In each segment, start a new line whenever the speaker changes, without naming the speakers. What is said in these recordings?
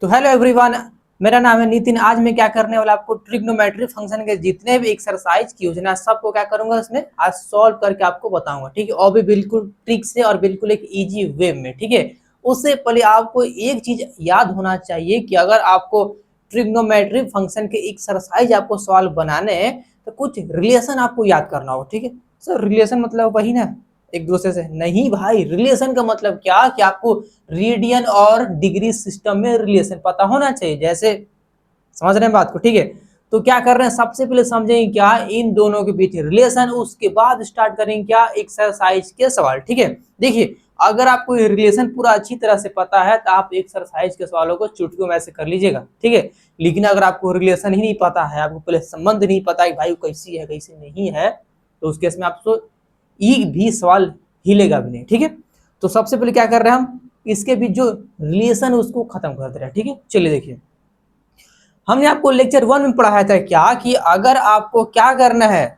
तो hello everyone, मेरा नाम है नितिन। आज मैं क्या करने वाला आपको ट्रिग्नोमेट्री फंक्शन के जितने भी एक्सरसाइज की योजना सबको क्या करूंगा इसमें आज सॉल्व करके आपको बताऊंगा। ठीक है, और भी बिल्कुल ट्रिक से और बिल्कुल एक इजी वे में। ठीक है, उससे पहले आपको एक चीज याद होना चाहिए कि अगर आपको ट्रिग्नोमेट्री फंक्शन के एक्सरसाइज आपको सॉल्व बनाने हैं तो कुछ रिलेशन आपको याद करना होगा। ठीक है सर, रिलेशन मतलब वही ना एक दूसरे से? नहीं भाई, रिलेशन का मतलब क्या कि आपको रेडियन और डिग्री सिस्टम में रिलेशन पता होना चाहिए। जैसे समझ रहे हैं बात को? ठीक है, तो क्या कर रहे हैं, सबसे पहले समझेंगे क्या इन दोनों के बीच रिलेशन, उसके बाद स्टार्ट करेंगे क्या एक्सरसाइज के सवाल। ठीक है, देखिए अगर आपको रिलेशन पूरा अच्छी तरह से पता है तो आप एक्सरसाइज के सवालों को चुटकियों में ऐसे कर लीजिएगा। ठीक है, लेकिन अगर आपको रिलेशन ही नहीं पता है, आपको पहले संबंध नहीं पता है भाई कैसी है कैसी नहीं है, तो उस केस में आपको एक भी सवाल हिलेगा भी नहीं। ठीक है, तो सबसे पहले क्या कर रहे हैं हम, इसके बीच जो रिलेशन उसको खत्म कर दे रहे हैं। ठीक है, चलिए देखिए, हमने आपको लेक्चर 1 में पढ़ाया था क्या कि अगर आपको क्या करना है,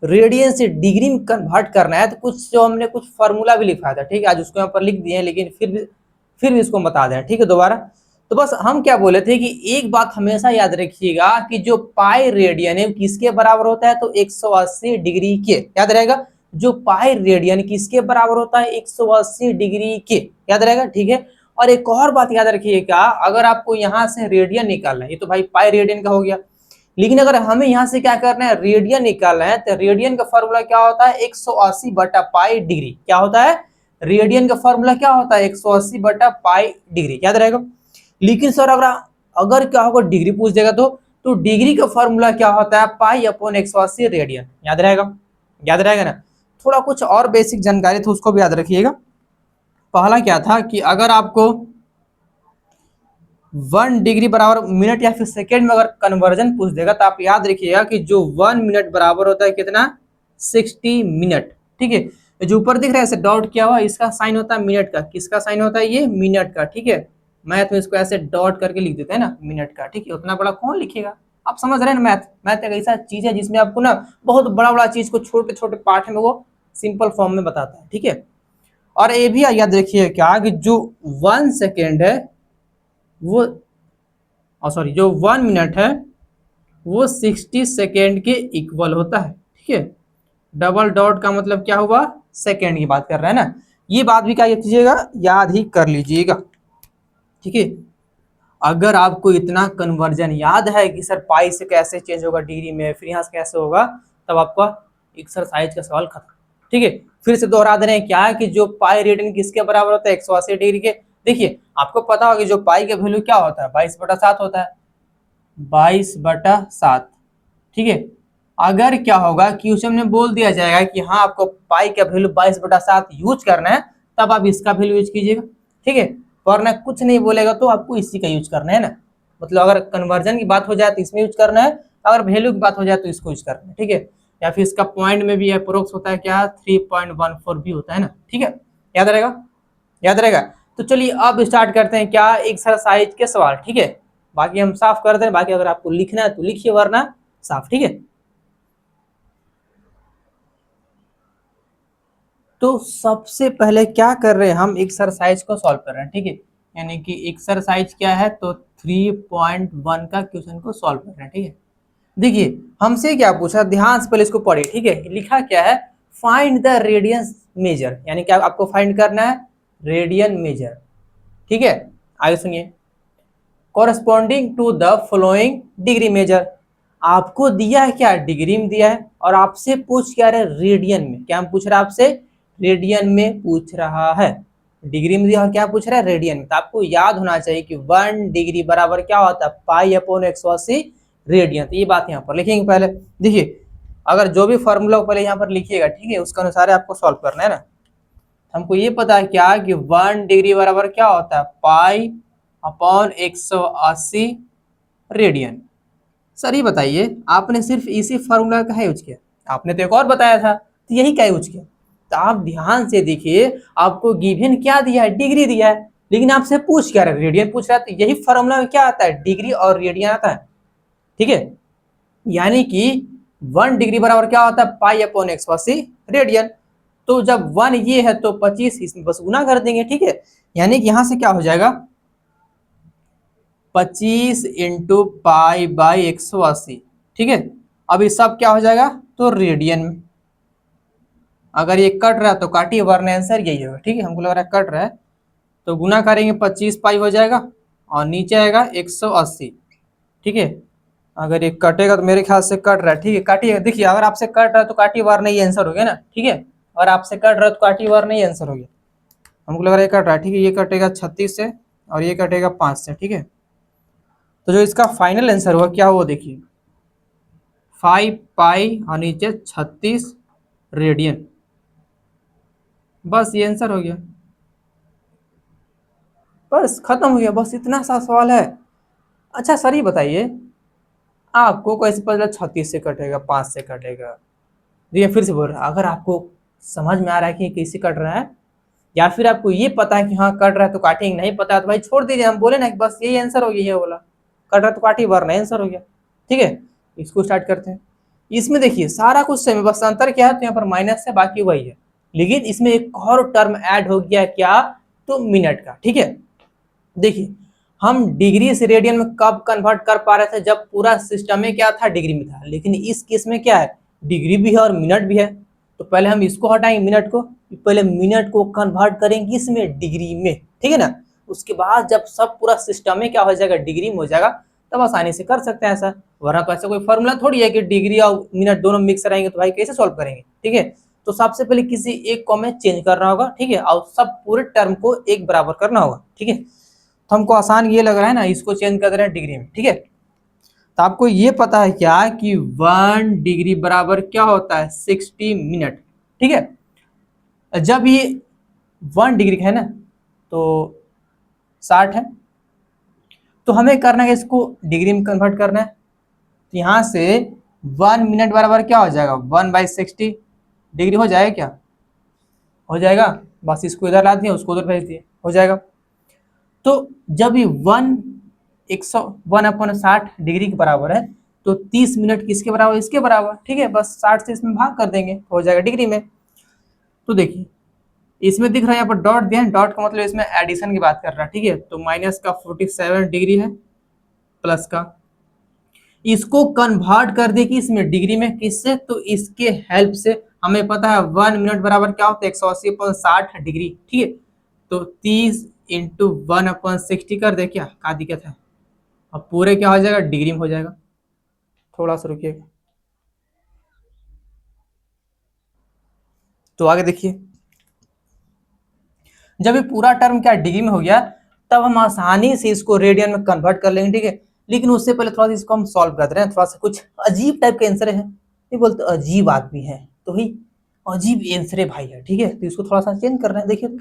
रेडियन से डिग्री में कन्वर्ट करना है तो कुछ जो हमने कुछ फॉर्मूला भी लिखा था। ठीक है, आज उसको यहाँ पर लिख दिए हैं, लेकिन फिर भी इसको बता दें। ठीक है, दोबारा तो बस हम क्या बोले थे कि एक बात हमेशा याद रखिएगा कि जो पाई रेडियन है किसके बराबर होता है, तो 180 डिग्री के। याद रहेगा, जो पाई रेडियन किसके बराबर होता है, 180 डिग्री के। याद रहेगा, ठीक है। और एक और बात याद रखिएगा, अगर आपको यहाँ से रेडियन निकालना है, ये तो भाई पाई रेडियन का हो गया, लेकिन अगर हमें यहाँ से क्या करना है, रेडियन निकालना है, तो रेडियन का फॉर्मूला क्या होता है, 180 बटा पाई डिग्री। क्या होता है, रेडियन का फॉर्मूला क्या होता है, 180 बटा पाई डिग्री। याद रहेगा। लेकिन सर अगर क्या होगा, डिग्री पूछ देगा तो डिग्री का फॉर्मूला क्या होता है, पाई अपॉन 180 रेडियन। याद रहेगा, याद रहेगा ना। थोड़ा कुछ और बेसिक जानकारी थी उसको भी याद रखिएगा। पहला क्या था कि अगर आपको 1 डिग्री बराबर मिनट या फिर सेकेंड में अगर कन्वर्जन पूछ देगा तो आप याद रखिएगा कि जो 1 मिनट बराबर होता है कितना, 60 मिनट। ठीक है, जो ऊपर दिख रहा है ऐसे डॉट किया हुआ, इसका साइन होता है मिनट का। किसका साइन होता है, ये मिनट का। ठीक है, मैथ में इसको ऐसे डॉट करके लिख देते हैं ना, मिनट का। ठीक है, उतना बड़ा कौन लिखेगा, आप समझ रहे हैं ना। मैथ एक ऐसा चीज है जिसमें आपको ना बहुत बड़ा बड़ा चीज को छोटे छोटे पार्ट में वो सिंपल फॉर्म में बताता है। ठीक है, और ये भी याद रखिए क्या कि जो 1 सेकेंड है वो, सॉरी, जो 1 मिनट है वो 60 सेकेंड के इक्वल होता है। ठीक है, डबल डॉट का मतलब क्या हुआ, सेकेंड की बात कर रहे हैं ना। ये बात भी क्या कीजिएगा, याद ही कर लीजिएगा। ठीक है, अगर आपको इतना कन्वर्जन याद है कि सर पाई से कैसे चेंज होगा डिग्री में, फिर यहाँ से कैसे होगा, तब आपका एक्सरसाइज का सवाल खत्म। ठीक है, फिर से दोहरा दे रहे हैं क्या कि जो पाई रेडियन किसके बराबर होता है, 180 डिग्री के। देखिए आपको पता होगा कि जो पाई का वैल्यू क्या होता है, 22/7 होता है। 22/7। ठीक है, अगर क्या होगा क्वेश्चन में बोल दिया जाएगा कि हाँ आपको पाई का वैल्यू 22/7 यूज करना है, तब आप इसका वैल्यू यूज कीजिएगा। ठीक है, वरना कुछ नहीं बोलेगा तो आपको इसी का यूज करना है ना। मतलब अगर कन्वर्जन की बात हो जाए तो इसमें यूज करना है, अगर वैल्यू की बात हो जाए तो इसको यूज करना है। ठीक है, या फिर इसका पॉइंट में भी अप्रोक्स होता है क्या, 3.14 भी होता है ना। ठीक है, याद रहेगा, याद रहेगा। तो चलिए अब स्टार्ट करते हैं क्या एक्सरसाइज के सवाल। ठीक है, बाकी हम साफ कर दें, बाकी अगर आपको लिखना है तो लिखिए, वरना साफ। ठीक है, तो सबसे पहले क्या कर रहे हैं, हम एक्सरसाइज को सॉल्व कर रहे हैं। ठीक है, यानी कि एक्सरसाइज क्या है, तो 3.1 का क्वेश्चन को सॉल्व कर रहे हैं। ठीक है, देखिए हमसे क्या पूछा, ध्यान से पहले इसको पढ़िए। ठीक है, लिखा क्या है, फाइंड द रेडियन मेजर, यानी क्या आपको फाइंड करना है, रेडियन मेजर। ठीक है, आगे सुनिए, corresponding to the flowing degree measure. आपको दिया है क्या, डिग्री में दिया है, और आपसे पूछ क्या रहे, रेडियन में। क्या हम पूछ रहा है आपसे, रेडियन में पूछ रहा है। डिग्री में दिया और क्या पूछ रहा है, रेडियन में। तो आपको याद होना चाहिए कि 1 डिग्री बराबर क्या होता है, पाई अपॉन 180 रेडियन। तो ये बात यहाँ पर लिखेंगे पहले। देखिए अगर जो भी फॉर्मूला पहले यहाँ पर लिखिएगा, ठीक है, उसके अनुसार आपको सॉल्व करना है ना। हमको ये पता है क्या कि 1 डिग्री बराबर क्या होता है, पाई अपॉन 180 रेडियन। सर ये बताइए, आपने सिर्फ इसी फॉर्मूला का है यूज किया, आपने तो एक और बताया था, तो यही क्या यूज किया। तो आप ध्यान से देखिए, आपको गिवन क्या दिया है, डिग्री दिया है, लेकिन आपसे पूछ क्या रहा है, रेडियन पूछ रहा है। तो यही फॉर्मूला में क्या आता है, डिग्री और रेडियन आता है। ठीक है, यानी कि 1 डिग्री बराबर क्या होता है, पाई अपॉन 180 रेडियन। तो जब 1 ये है तो 25 इसमें बस गुना कर देंगे। ठीक है, यानी कि यहां से क्या हो जाएगा, 25 इंटू पाई बाई 180, ठीक है। अब ये सब क्या हो जाएगा, तो रेडियन में। अगर ये कट रहा है तो काटिए, वरना आंसर यही होगा, ठीक है। हमको लग रहा है कट रहा है, तो गुना करेंगे 25 पाई हो जाएगा और नीचे आएगा 180, ठीक है। अगर ये कटेगा तो मेरे ख्याल से कट रहा है, ठीक है। काटिए, देखिए अगर आपसे कट रहा है तो काटिए, वरना ये आंसर हो गया ना, ठीक है। और आपसे कट रहा है तो काटिए, वरना ये आंसर हो गया। हमको लग रहा है ये कट रहा है, ठीक है। ये कटेगा 36 से और ये कटेगा 5 से, ठीक है। तो जो इसका फाइनल आंसर हुआ क्या हुआ, देखिए 5 पाई और नीचे 36 रेडियन। बस ये आंसर हो गया, बस खत्म हो गया, बस इतना सा सवाल है। अच्छा सर ये बताइए, आपको कैसे पता चला 36 से कटेगा, 5 से कटेगा? देखिए फिर से बोल रहा, अगर आपको समझ में आ रहा है कि कैसे कट रहा है, या फिर आपको ये पता है कि हाँ कट रहा है तो काटेंगे, नहीं पता है तो भाई छोड़ दीजिए। हम बोले ना कि बस यही आंसर हो गया, ये बोला कट रहा है तो काटिए, वरना आंसर हो गया, ठीक है। इसको स्टार्ट करते हैं। इसमें देखिए सारा कुछ सेम है, बस अंतर क्या है, तो यहाँ पर माइनस है, बाकी वही है। लेकिन इसमें एक और टर्म ऐड हो गया, क्या, तो मिनट का, ठीक है। देखिए हम डिग्री से रेडियन में कब कन्वर्ट कर पा रहे थे, जब पूरा सिस्टम में क्या था, डिग्री में था। लेकिन इस केस में क्या है, डिग्री भी है और मिनट भी है। तो पहले हम इसको हटाएंगे, मिनट को, पहले मिनट को कन्वर्ट करेंगे इसमें डिग्री में, ठीक है ना। उसके बाद जब सब पूरा सिस्टम में क्या हो जाएगा, डिग्री में हो जाएगा, तब आसानी से कर सकते हैं ऐसा। वरना तो ऐसा कोई फॉर्मूला थोड़ी है कि डिग्री और मिनट दोनों मिक्स रहेंगे, तो भाई कैसे सॉल्व करेंगे, ठीक है। तो सबसे पहले किसी एक को हमें चेंज करना होगा, ठीक है, और सब पूरे टर्म को एक बराबर करना होगा, ठीक है। तो हमको आसान ये लग रहा है ना, इसको चेंज कर रहे हैं डिग्री में, ठीक है। तो आपको ये पता है क्या कि 1 डिग्री बराबर क्या होता है, 60 मिनट, ठीक है। जब ये 1 डिग्री का है ना, तो 60 है, तो हमें करना है इसको डिग्री में कन्वर्ट करना है। तो यहाँ से 1 मिनट बराबर क्या हो जाएगा, 1/60 डिग्री हो जाएगा क्या, हो जाएगा। बस इसको इधर ला दिए, उसको उधर भेज दिए, हो जाएगा। तो जब ये 1/60 डिग्री के बराबर है, तो 30 मिनट किसके बराबर, इसके बराबर, ठीक है। बस 60 से इसमें भाग कर देंगे, हो जाएगा डिग्री में। तो देखिए इसमें दिख रहा है यहाँ पर डॉट दिया है, डॉट का मतलब इसमें एडिशन की बात कर रहा है, ठीक है। तो माइनस का 47 डिग्री है, प्लस का, इसको कन्वर्ट कर दे कि इसमें डिग्री में, किससे, तो इसके हेल्प से। हमें पता है 1 मिनट बराबर क्या होता है, 180/60 डिग्री, ठीक है। तो 30 इंटू 1/60 कर दे, क्या दिक्कत है। अब पूरे क्या हो जाएगा, डिग्री में हो जाएगा। थोड़ा सा रुकिएगा, तो आगे देखिए, जब ये पूरा टर्म क्या डिग्री में हो गया, तब हम आसानी से इसको रेडियन में कन्वर्ट कर लेंगे, ठीक है। लेकिन उससे पहले थोड़ा सा इसको हम सॉल्व कर रहे हैं, थोड़ा सा कुछ अजीब टाइप के आंसर है, ये बोलते अजीब आदमी है, तो ही अजीब आंसर भाई है, ठीक है। तो इसको थोड़ा सा चेंज कर रहे हैं, देखिए तो।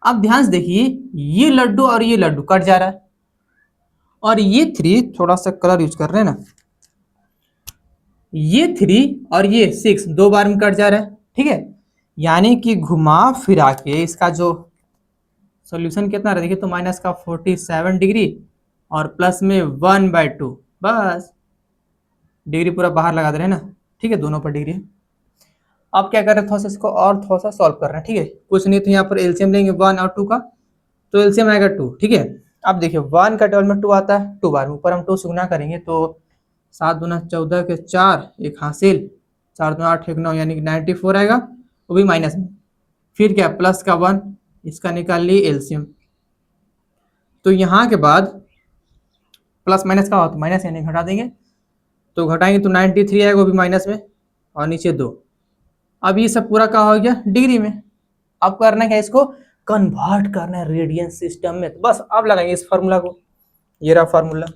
आप ध्यान से देखिए, ये लड्डू और ये लड्डू कट जा रहा है, और ये 3, थोड़ा सा कलर यूज कर रहे हैं ना, ये 3 और ये 6 दो बार में कट जा रहा है, ठीक है। यानी कि घुमा फिरा के इसका जो सॉल्यूशन कितना रहा, देखिए तो माइनस का 47 डिग्री और प्लस में 1/2, बस डिग्री पूरा बाहर लगा दे रहे हैं ना, ठीक है, दोनों पर डिग्री है। अब क्या कर रहे हैं, थोड़ा सा इसको और थोड़ा सा सॉल्व कर रहे हैं, ठीक है। कुछ नहीं तो यहाँ पर एलसीएम लेंगे 1 और 2 का, तो एलसीएम आएगा 2, ठीक है। अब देखिए 1 का टेबल में 2 आता है, 2 बार ऊपर हम 2 से गुना करेंगे, तो 7 दूना 14 के 4, एक हासिल, 4 दूना 8 एक 9, यानी कि 94 आएगा, वो भी माइनस में। फिर क्या, प्लस का 1, इसका निकाल लिए एलसीएम। तो यहाँ के बाद प्लस माइनस का हो तो माइनस, यानी घटा देंगे, तो घटाएंगे तो 93 आएगा, वो भी माइनस में, और नीचे 2। अब ये सब पूरा क्या हो गया, डिग्री में। अब करना क्या, इसको कन्वर्ट करना है रेडियन सिस्टम में। तो बस अब लगाएंगे इस फार्मूला को, ये रहा फार्मूला,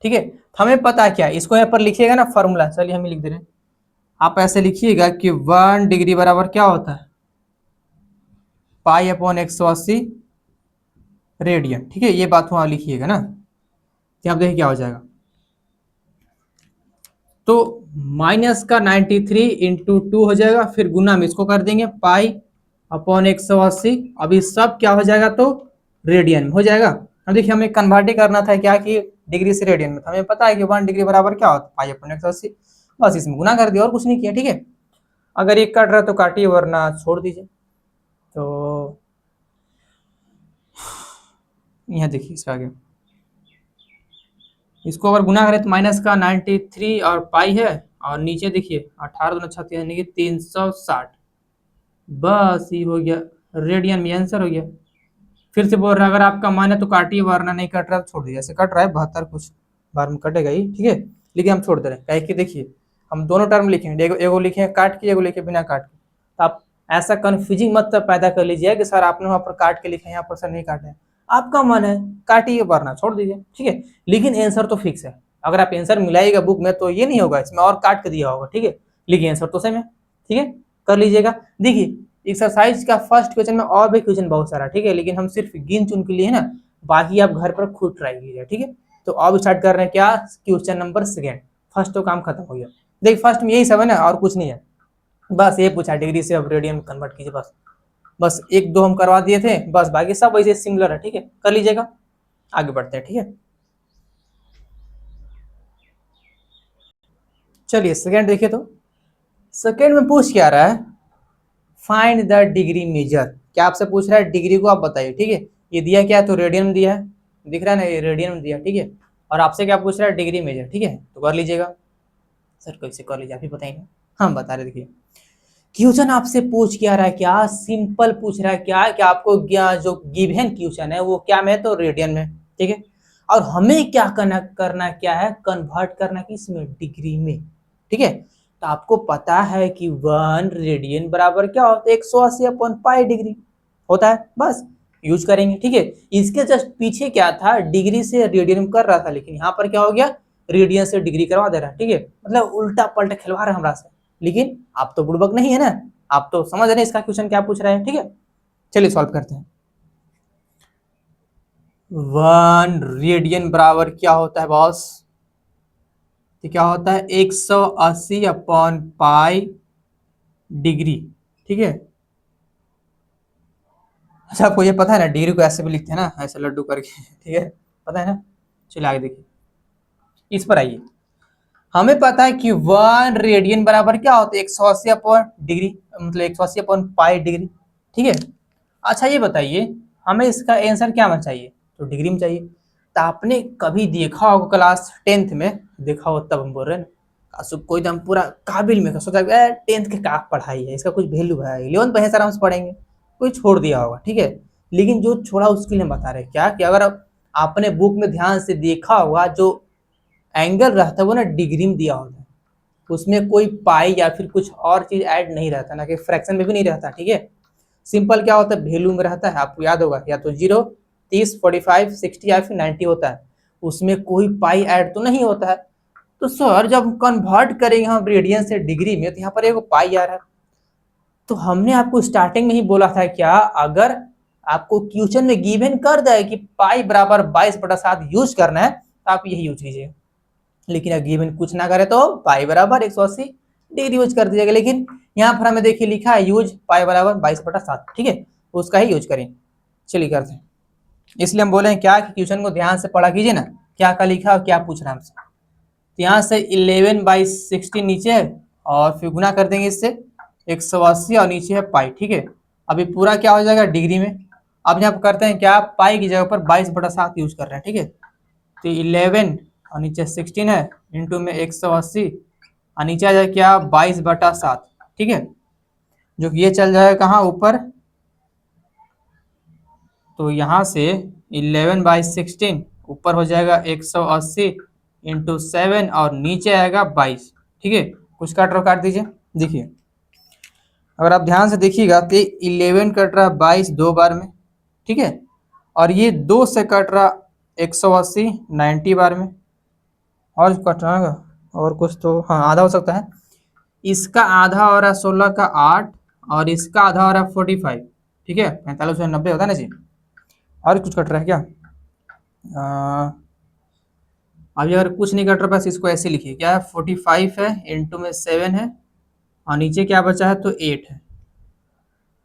ठीक है। हमें पता है क्या, इसको यहाँ पर लिखिएगा ना फार्मूला, चलिए हम लिख दे रहे हैं। आप ऐसे लिखिएगा कि 1 डिग्री बराबर क्या होता है, पाई/180 रेडियन, ठीक है। ये बात वहां लिखिएगा ना, आप देखिए क्या हो जाएगा। तो माइनस का 93 इंटू 2 हो जाएगा, फिर गुना में इसको कर देंगे पाई/180। अभी सब क्या हो जाएगा, तो रेडियन में हो जाएगा। अब देखिए हमें कन्वर्ट ही करना था क्या, कि डिग्री से रेडियन में। हमें पता है कि 1 डिग्री बराबर क्या होता है, पाई/180, बस इसमें गुना कर दिया और कुछ नहीं किया, ठीक है। अगर ये कट रहा है तो काटिए, वरना छोड़ दीजिए। तो यहाँ देखिए इसका आगे, इसको अगर गुना करें तो माइनस का 93 और पाई है, और नीचे देखिए 18 दूना 36 यानी कि 360। बस ये हो गया, रेडियन में आंसर हो गया। फिर से बोल रहा है अगर आपका मन है तो काटिए, वरना नहीं कट रहा तो छोड़ दीजिए। ऐसे कट रहा है 72 कुछ बार में कटेगा ही, ठीक है, लेकिन हम छोड़ दे रहे हैं। कहे कि देखिए हम दोनों टर्म लिखेंगे, एगो लिखे काट के, एगो लिखे बिना काट के। तो आप ऐसा कंफ्यूजिंग मत पैदा कर लीजिए कि सर आपने वहां पर काट के लिखा है, यहाँ पर सर नहीं काटे हैं। आपका मन है काटिए, वरना छोड़ दीजिए, ठीक है। लेकिन आंसर तो फिक्स है। अगर आप आंसर मिलाइएगा बुक में तो ये नहीं होगा इसमें और काट के दिया होगा, ठीक है, लेकिन आंसर तो सेम है, ठीक है। कर लीजिएगा। देखिए एक्सरसाइज का फर्स्ट क्वेश्चन में और भी क्वेश्चन बहुत सारा, ठीक है, लेकिन हम सिर्फ गिन चुन के लिए है ना, बाकी आप घर पर खुद ट्राई कीजिए, ठीक है। तो अब स्टार्ट कर रहे हैं क्या, क्वेश्चन नंबर सेकेंड। फर्स्ट तो काम खत्म हो गया। देखिए फर्स्ट में यही सब है ना, और कुछ नहीं है, बस ये पूछा डिग्री से अब रेडियन में कन्वर्ट कीजिए, बस बस एक दो हम करवा दिए थे, बस बाकी सब वैसे सिमिलर है, ठीक है, कर लीजिएगा। आगे बढ़ते हैं, ठीक है। चलिए सेकेंड देखिए, तो सेकेंड में पूछ क्या रहा है, फाइंड द डिग्री मेजर। क्या आपसे पूछ रहा है डिग्री को आप बताइए, ठीक है। ये दिया क्या है, तो रेडियन में दिया है, दिख रहा है ना, ये रेडियन में दिया, ठीक है। और आपसे क्या पूछ रहा है, डिग्री मेजर, ठीक है, तो कर लीजिएगा। सर कैसे कर लीजिए, आप ही बताएंगे, हम बता रहे। देखिए क्वेश्चन आपसे पूछ क्या रहा है, क्या सिंपल पूछ रहा है, क्या कि आपको जो गिवन क्वेश्चन है वो क्या में, तो रेडियन में, ठीक है। और हमें क्या करना क्या है, कन्वर्ट करना किसमें, डिग्री में, ठीक है। तो आपको पता है कि 1 रेडियन बराबर क्या होता है, 180 अपॉन पाई डिग्री होता है, बस यूज करेंगे, ठीक है। इसके जस्ट पीछे क्या था, डिग्री से रेडियन में कर रहा था, लेकिन यहाँ पर क्या हो गया, रेडियन से डिग्री करवा दे रहा है, ठीक है। मतलब उल्टा पलटा खिलवा रहा है हमारा से। लेकिन आप तो बुड़बक नहीं है ना, आप तो समझ रहे हैं इसका क्वेश्चन क्या पूछ रहा है, ठीक है। चलिए सॉल्व करते हैं। 1 रेडियन बराबर क्या होता है बॉस, तो क्या होता है 180 अपॉन पाई डिग्री, ठीक है। अच्छा आपको ये पता है ना, डिग्री को ऐसे भी लिखते हैं ना, ऐसे लड्डू करके, ठीक है, पता है ना। चलिए आगे देखिए, इस पर आइए। हमें पता है कि 1 रेडियन बराबर क्या होता है, 180 अपॉन डिग्री, मतलब 180 अपॉन पाई डिग्री, ठीक है। अच्छा ये बताइए, हमें इसका आंसर क्या में चाहिए, तो डिग्री में चाहिए। तो आपने कभी देखा होगा क्लास 10th में, देखा हो तब हम बोल रहे हैं ना, कोई एकदम पूरा काबिल में सोचा 10th के का पढ़ाई है, इसका कुछ वैल्यू है, 11th में आराम से पढ़ेंगे, कोई छोड़ दिया होगा, ठीक है। लेकिन जो छोड़ा उसके लिए हम बता रहे हैं क्या, कि अगर आपने बुक में ध्यान से देखा होगा, जो एंगल रहता है वो ना डिग्री में दिया होता है, उसमें कोई पाई या फिर कुछ और चीज ऐड नहीं रहता, ना कि फ्रैक्शन में भी नहीं रहता, ठीक है। सिंपल क्या होता है, वैल्यू में रहता है, आपको याद होगा, या तो 0, 30, 45, 60 या फिर 90 होता है, उसमें कोई पाई ऐड तो नहीं होता है। तो सर जब कन्वर्ट करेंगे हम रेडियन से डिग्री में, तो यहाँ पर एक पाई आ रहा है। तो हमने आपको स्टार्टिंग में ही बोला था क्या, अगर आपको क्वेश्चन में गिवन कर दे कि पाई बराबर 22/7 यूज करना है, तो आप यही यूज कीजिए। लेकिन अगर गिवन कुछ ना करे तो पाई बराबर 180 डिग्री यूज कर दीजिएगा। लेकिन यहाँ पर हमें देखिए लिखा है यूज पाई बराबर 22/7, ठीक है, उसका ही यूज करें। चलिए करते हैं। इसलिए हम बोले हैं क्या कि क्वेश्चन को ध्यान से पढ़ा कीजिए ना, क्या क्या लिखा और क्या पूछ रहा है हमसे। तो यहाँ से 11/16 नीचे है, और फिर गुना कर देंगे इससे 180, और नीचे है पाई, ठीक है। अभी पूरा क्या हो जाएगा डिग्री में। अब यहाँ पर करते हैं क्या, पाई की जगह पर 22/7 यूज कर रहे हैं, ठीक है। तो 11 और नीचे 16 है, इंटू में 180, और नीचे आ जाए क्या 22/7, ठीक है, जो कि ये चल जाएगा कहाँ ऊपर, तो यहाँ से 11/16 ऊपर हो जाएगा 180 इंटू 7, और नीचे आएगा 22, ठीक है। कुछ काट रहा काट दीजिए। देखिए अगर आप ध्यान से देखिएगा तो 11 कट रहा 22 दो बार में, ठीक है, और ये 2 से कट रहा 180 90 बार में, और कट रहा है और कुछ तो, हाँ आधा हो सकता है। इसका आधा हो रहा है 16 का 8, और इसका आधा हो रहा है 45, ठीक है, 45 से 90 होता है ना जी। और कुछ कट रहा है क्या, अभी अगर कुछ नहीं कट रहा, बस इसको ऐसे लिखिए, क्या है 45 है, इंटू में 7 है, और नीचे क्या बचा है, तो 8 है।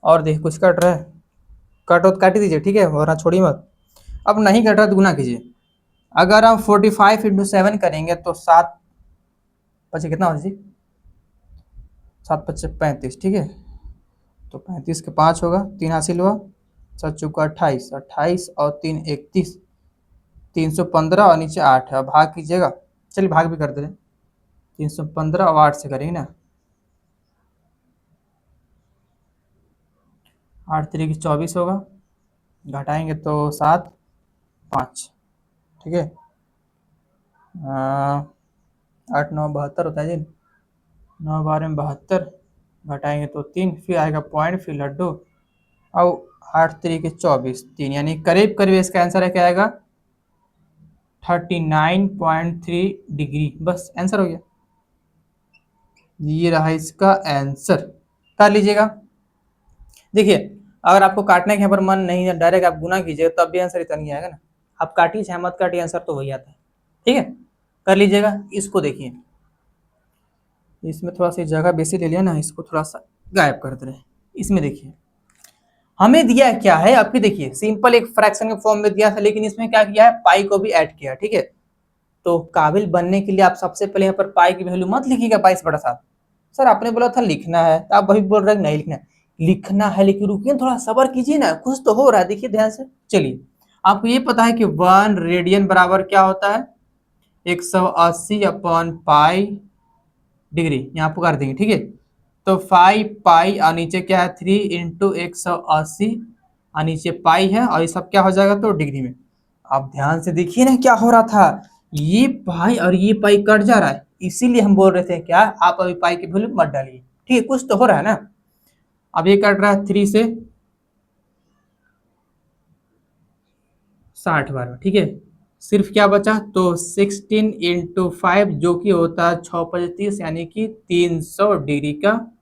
और देख कुछ कट रहा है, कट हो तो काट ही दीजिए, ठीक है, वरना छोड़िए मत। अब नहीं कट रहा तो गुना कीजिए। अगर हम 45 इंटू 7 करेंगे तो 7 पचे कितना हो जी, 7 पचे 35, ठीक है। तो 35 के 5 होगा, 3 हासिल हुआ, 7 चौका 28, 28 और 3 31, 315 और नीचे 8 है, भाग कीजिएगा। चलिए भाग भी कर दे रहे, 315 और 8 से करेंगे ना, 8 3 की 24 होगा, घटाएंगे तो 7 5, ठीक है। 8 9 72 होता है जी, 9 12 में 72, घटाएंगे तो 3, फिर आएगा पॉइंट, फिर लड्डू, और 8 3 के 24, 3, यानी करीब करीब इसका आंसर है क्या आएगा 39.3 डिग्री। बस आंसर हो गया, ये रहा इसका आंसर, कर लीजिएगा। देखिए अगर आपको काटने के यहाँ पर मन नहीं है, डायरेक्ट आप गुना कीजिए तब भी आंसर इतना नहीं आएगा ना, आप काटिए चाहे मत काटिए, आंसर तो वही आता है, ठीक है। कर लीजिएगा। इसको देखिए, इसमें थोड़ा सा जगह बेसी ले लिया ना, इसको थोड़ा सा गायब कर दे रहे हैं। इसमें देखिए हमें दिया क्या है, आपकी देखिए सिंपल एक फ्रैक्शन के फॉर्म में दिया था, लेकिन इसमें क्या किया है, पाई को भी ऐड किया, ठीक है। तो काबिल बनने के लिए आप सबसे पहले यहाँ पर पाई की वैल्यू मत लिखिएगा 22/7। सर आपने बोला था लिखना है, तो आप वही बोल रहे हैं नहीं लिखना है, लिखना है, लेकिन रुकिए थोड़ा सब्र कीजिए ना, कुछ तो हो रहा है, देखिए ध्यान से। चलिए आपको ये पता है कि 1 रेडियन बराबर क्या होता है, 180/पाई डिग्री, यहाँ पर कर देंगे, ठीक है। तो 5 पाई और नीचे क्या है 3 इंटू 180 और नीचे पाई है, और ये सब क्या हो जाएगा तो डिग्री में। आप ध्यान से देखिए ना क्या हो रहा था, ये पाई और ये पाई कट जा रहा है, इसीलिए हम बोल रहे थे क्या, आप अभी पाई की वैल्यू मत डालिए, ठीक है, कुछ तो हो रहा है ना। अब ये कट रहा है 3 से 60 बार में, ठीक है। सिर्फ क्या बचा तो 16 इंटू 5 जो कि होता है 6 यानी कि 300 डिग्री का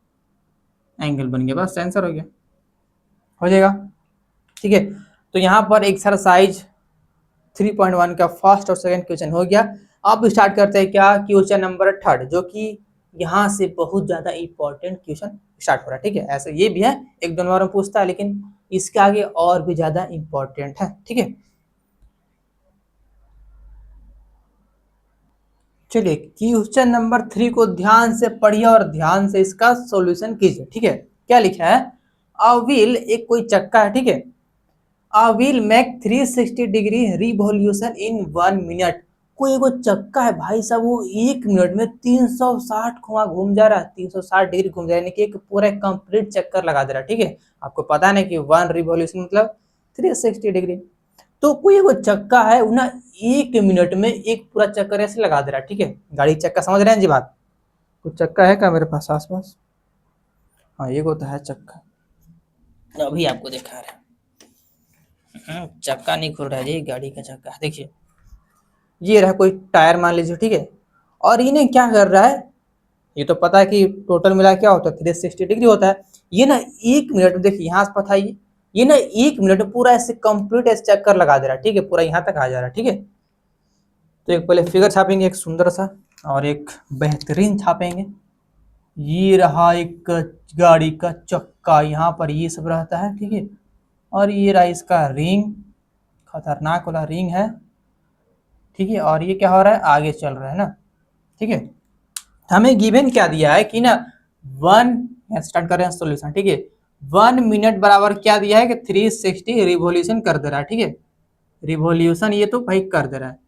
एंगल बन गया, बस आंसर हो गया, हो जाएगा, ठीक है। तो यहाँ पर एक्सरसाइज 3.1 का फर्स्ट और सेकंड क्वेश्चन हो गया। अब स्टार्ट करते हैं क्या, क्वेश्चन नंबर 3, जो कि यहाँ से बहुत ज्यादा इंपॉर्टेंट क्वेश्चन स्टार्ट हो रहा है, ठीक है। ऐसे ये भी है, एक दो बार में पूछता है, लेकिन इसके आगे और भी ज्यादा इंपॉर्टेंट है, ठीक है। चलिए क्वेश्चन नंबर 3 को ध्यान से पढ़िए और ध्यान से इसका सॉल्यूशन कीजिए, ठीक है। क्या लिखा है, अ व्हील, एक कोई चक्का है, ठीक है, I will make 360 degree revolution in 1 minute. कोई एगो चक्का है भाई साहब, वो 1 मिनट में 360 खुआ घूम जा रहा है, 360 डिग्री घूम जा रहा है, यानी कि एक पूरा कंप्लीट चक्कर लगा दे रहा है, ठीक है। आपको पता नहीं कि 1 रिवॉल्यूशन मतलब 360 डिग्री। तो कोई एगो चक्का है वो ना 1 मिनट में एक पूरा चक्कर ऐसे लगा दे रहा है, ठीक है। गाड़ी चक्का समझ रहे हैं जी बात, कुछ चक्का है क्या मेरे पास आस पास, हाँ एक होता है चक्का, अभी आपको दिखा रहा है। चक्का नहीं खुल रहा है जी, गाड़ी का चक्का, देखिए ये रहा कोई टायर मान लीजिए, ठीक है। और इन्हें क्या कर रहा है, ये तो पता है कि टोटल मिला क्या होता है 360 डिग्री होता है, ये ना 1 मिनट में देखिए यहाँ से पता है, ये ना 1 मिनट में पूरा ऐसे कंप्लीट ऐसे चक्कर लगा दे रहा है, ठीक है, पूरा यहाँ तक आ जा रहा है, ठीक है। तो एक पहले फिगर छापेंगे एक सुंदर सा और एक बेहतरीन छापेंगे। ये रहा एक गाड़ी का चक्का, यहाँ पर ये सब रहता है, ठीक है। और ये रहा इसका रिंग, खतरनाक वाला रिंग है, ठीक है। और ये क्या हो रहा है, आगे चल रहा है ना, ठीक है। हमें गिवन क्या दिया है कि ना 1, स्टार्ट कर रहे हैं सॉल्यूशन, ठीक है। 1 मिनट बराबर क्या दिया है कि 360 रिवॉल्यूशन कर दे रहा है, ठीक है। रिवॉल्यूशन ये तो भाई कर दे रहा है,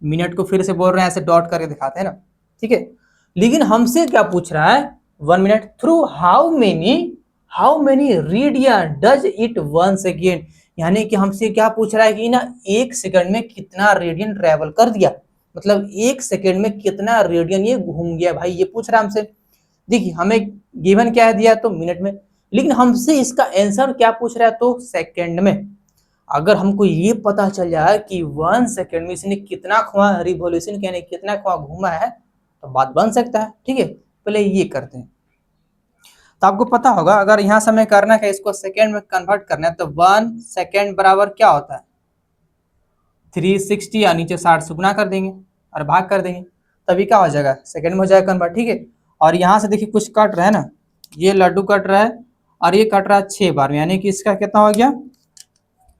मिनट को फिर से बोल रहे हैं, ऐसे डॉट करके दिखाते हैं ना, ठीक है। लेकिन हमसे क्या पूछ रहा है, 1 minute through how many radian does it 1 second, यानी कि हमसे क्या पूछ रहा है कि ना 1 सेकंड में कितना रेडियन ट्रेवल कर दिया, मतलब 1 सेकंड में कितना रेडियन ये घूम गया, भाई ये पूछ रहा है हमसे। देखिए हमें गिवन क्या दिया तो मिनट में, लेकिन हमसे इसका आंसर क्या पूछ रहा है तो सेकंड में। अगर हमको ये पता चल जाए कि 1 सेकंड में इसने कितना खुआ रिवॉल्यूशन यानी कितना खुआ घूमा है, तो बात बन सकता है, ठीक है। पहले ये करते हैं, तो आपको पता होगा अगर यहाँ से हमें करना है इसको सेकंड में कन्वर्ट करना है, तो 1 सेकंड बराबर क्या होता है 360, या नीचे 60 से गुना कर देंगे और भाग कर देंगे, तभी क्या हो जाएगा सेकंड में हो जाएगा कन्वर्ट, ठीक है। और यहाँ से देखिए कुछ कट रहा है ना, ये लड्डू कट रहा है और ये कट रहा है 6 बार में, यानी कि इसका कितना हो गया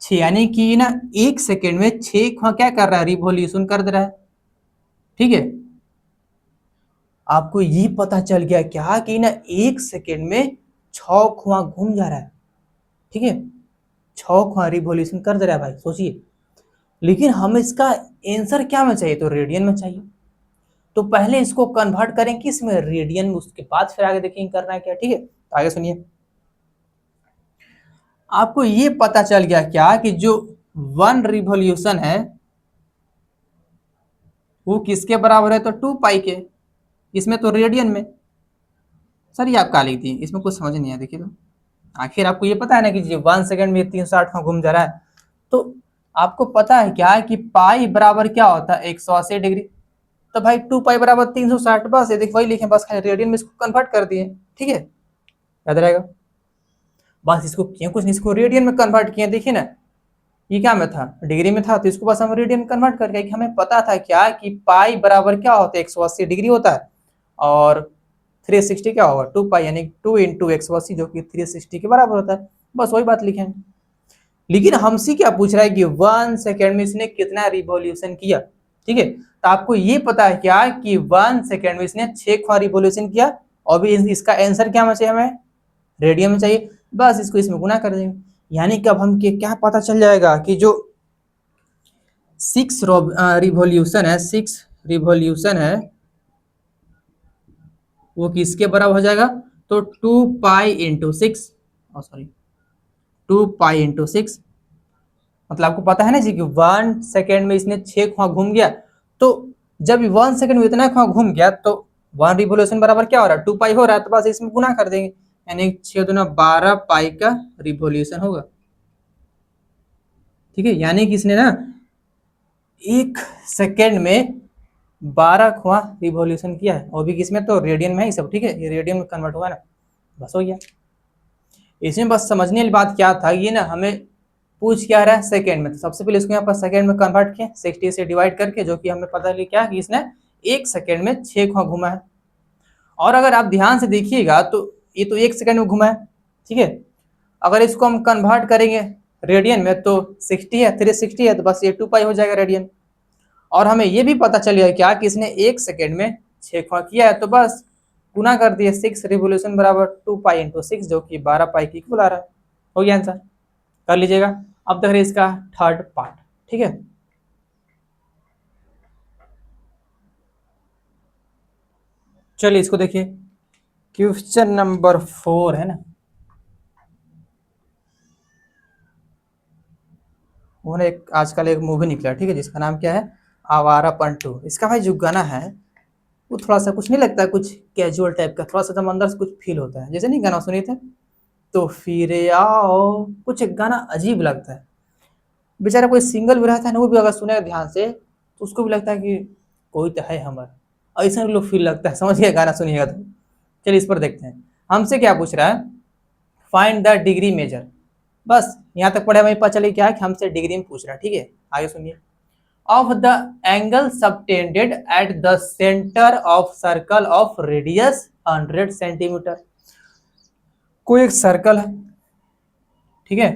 6, यानी कि ना 1 सेकेंड में 6 क्या कर रहा है रिवॉल्यूशन कर दे रहा है, ठीक है। आपको ये पता चल गया क्या कि ना 1 सेकेंड में 6 खुआ घूम जा रहा है, ठीक है, 6 खुआ रिवॉल्यूशन कर दे रहा है भाई, सोचिए लेकिन हम इसका आंसर क्या में चाहिए, तो रेडियन में चाहिए। तो पहले इसको कन्वर्ट करें किस में, रेडियन में, उसके बाद फिर आगे देखेंगे करना है क्या। ठीक है, तो आगे सुनिए। आपको ये पता चल गया क्या कि जो 1 रिवॉल्यूशन है वो किसके बराबर है, तो 2 पाई के। इसमें तो रेडियन में। सर ये आप क्या लिख दिए, इसमें कुछ समझ नहीं आया। देखिए तो आखिर आपको ये पता है ना कि जो 1 सेकंड में 360 घूम जा रहा है, तो आपको पता है क्या कि पाई बराबर क्या होता है, 180 डिग्री। तो भाई 2 पाई बराबर 360, बस ये देखिए वही लिखे, बस खाली रेडियन में इसको कन्वर्ट कर दिए। ठीक है, याद रहेगा। बस इसको किए कुछ नहीं, इसको रेडियन में कन्वर्ट किए। देखिए ना, ये क्या में था, डिग्री में था, तो इसको बस हम रेडियन में कन्वर्ट कर दिया। हमें पता था क्या कि पाई बराबर क्या होता है, 180 डिग्री होता है, और 360 क्या होगा, 2 पाई, यानी 2 इंटू 180 जो कि 360 के बराबर होता है। बस वही बात लिखे। लेकिन हमसे क्या पूछ रहा है कि 1 सेकेंड में इसने कितना रिवॉल्यूशन किया। ठीक है, तो आपको ये पता है क्या कि 1 सेकेंड में इसने 6 रिवॉल्यूशन किया, और भी इसका आंसर क्या में चाहिए, हमें रेडियन में चाहिए। बस इसको इसमें गुना कर देंगे, यानी कि अब हम क्या पता चल जाएगा कि जो 6 रिवॉल्यूशन है, 6 रिवॉल्यूशन है, वो किसके बराबर हो जाएगा, तो 2 pi into 6, sorry 2 pi into 6। मतलब आपको पता है ना जी कि 1 सेकेंड में इसने 6 घूम गया, तो जब 1 सेकेंड में इतना घूम गया तो 1 रिवोल्यूशन बराबर क्या हो रहा है, 2 पाई हो रहा है। तो बस इसमें गुना कर देंगे, यानी 6 दूना 12 पाई का रिवोल्यूशन होगा। ठीक है, यानी कि इसने ना 1 सेकेंड में 12 रिवोल्यूशन किया है, और भी किसमें, तो रेडियन में ही सब। ठीक है, ये रेडियन में कन्वर्ट हुआ ना, बस हो गया। इसमें बस समझने वाली बात क्या था, ये ना हमें पूछ क्या रहा है, सेकेंड में। तो सबसे पहले इसको यहाँ पर सेकेंड में कन्वर्ट किया 60 से डिवाइड करके, जो कि हमें पता चला क्या कि इसने 1 सेकेंड में 6 घुमा है। और अगर आप ध्यान से देखिएगा तो ये तो 1 सेकेंड में घुमा है। ठीक है, अगर इसको हम कन्वर्ट करेंगे रेडियन में तो 60 है, 360 है, तो बस ये 2 पाई हो जाएगा रेडियन। और हमें ये भी पता चल गया क्या कि इसने 1 सेकेंड में 6 किया है, तो बस गुना कर दिए, 6 रिवोल्यूशन बराबर 2 पाई इंटू 6, जो कि 12 पाई की इक्वल आ रहा है। हो गया आंसर, कर लीजिएगा। अब देख रहे इसका थर्ड पार्ट। ठीक है, चलिए इसको देखिए, क्वेश्चन नंबर 4 है ना। उन्होंने आजकल एक मूवी निकला, ठीक है, जिसका नाम क्या है, आवारापन 2। इसका भाई जो गाना है वो थोड़ा सा कुछ नहीं लगता है, कुछ कैजुअल टाइप का, थोड़ा सा जब अंदर से कुछ फील होता है, जैसे नहीं गाना सुने थे, तो फिर आओ, कुछ गाना अजीब लगता है। बेचारा कोई सिंगल भी रहता है ना, वो भी अगर सुनेगा ध्यान से तो उसको भी लगता है कि कोई तो है हमारा, ऐसा लोग फील लगता है, समझ गया गाना सुनिएगा तो। चलिए इस पर देखते हैं, हमसे क्या पूछ रहा है, फाइंड द डिग्री मेजर। बस यहाँ तक पढ़े हमें पता चले क्या है कि हमसे डिग्री में पूछ रहा है। ठीक है, आगे सुनिए। Of the angle subtended at the centre of circle of radius 100 centimetre. कोई एक सर्कल है, ठीक है,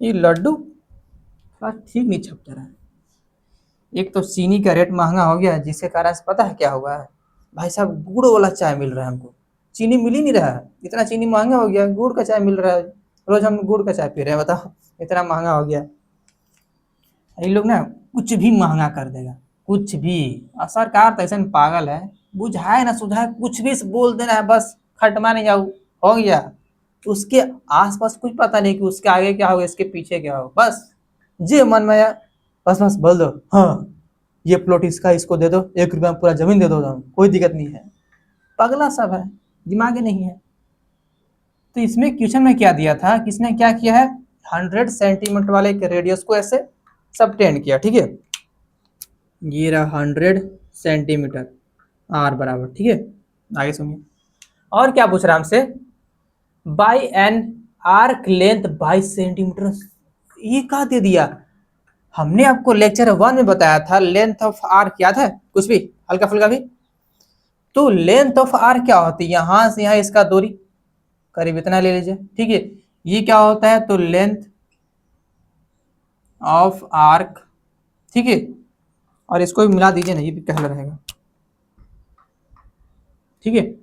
ये लड्डू ठीक नहीं छपता रहा है। एक तो चीनी का रेट महंगा हो गया है, जिसके कारण से पता है क्या हुआ है, भाई साहब गुड़ वाला चाय मिल रहा है हमको, चीनी मिल ही नहीं रहा है। इतना चीनी महंगा हो गया, गुड़ का चाय मिल रहा है। रोज हम गुड़ का चाय पी रहे हैं, बताओ इतना महंगा हो गया। ये लोग ना कुछ भी महंगा कर देगा, कुछ भी। और सरकार तो ऐसा पागल है, बुझाए ना सुझाए कुछ भी बोल देना है, बस खटमा नहीं जाऊ, हो गया। उसके आसपास कुछ पता नहीं कि उसके आगे क्या होगा, इसके पीछे क्या होगा, बस जे मन में आया बस बस बोल दो, हाँ ये प्लॉट इसका, इसको दे दो, 1 रुपया में पूरा जमीन दे दो, कोई दिक्कत नहीं है। पगला सब है, दिमाग ही नहीं है। तो इसमें क्वेश्चन में क्या दिया था, किसने क्या किया है, 100 सेंटीमीटर वाले के रेडियस को ऐसे सबटेंड किया। ठीक है, ये रहा 100 सेंटीमीटर, आर बराबर। ठीक है, आगे सुनिए। और क्या पूछ रहा है हमसे, by an arc length 22 centimetre. ये कहा दे दिया, हमने आपको लेक्चर 1 में बताया था लेंथ ऑफ आर्क, याद है कुछ भी हल्का फुल्का भी। तो लेंथ ऑफ आर्क क्या होती है, यहां से यहां इसका दूरी करीब इतना ले लीजिए। ठीक है, ये क्या होता है, तो लेंथ ऑफ आर्क। ठीक है, और इसको भी मिला दीजिए ना, ये भी कहला रहेगा। ठीक है,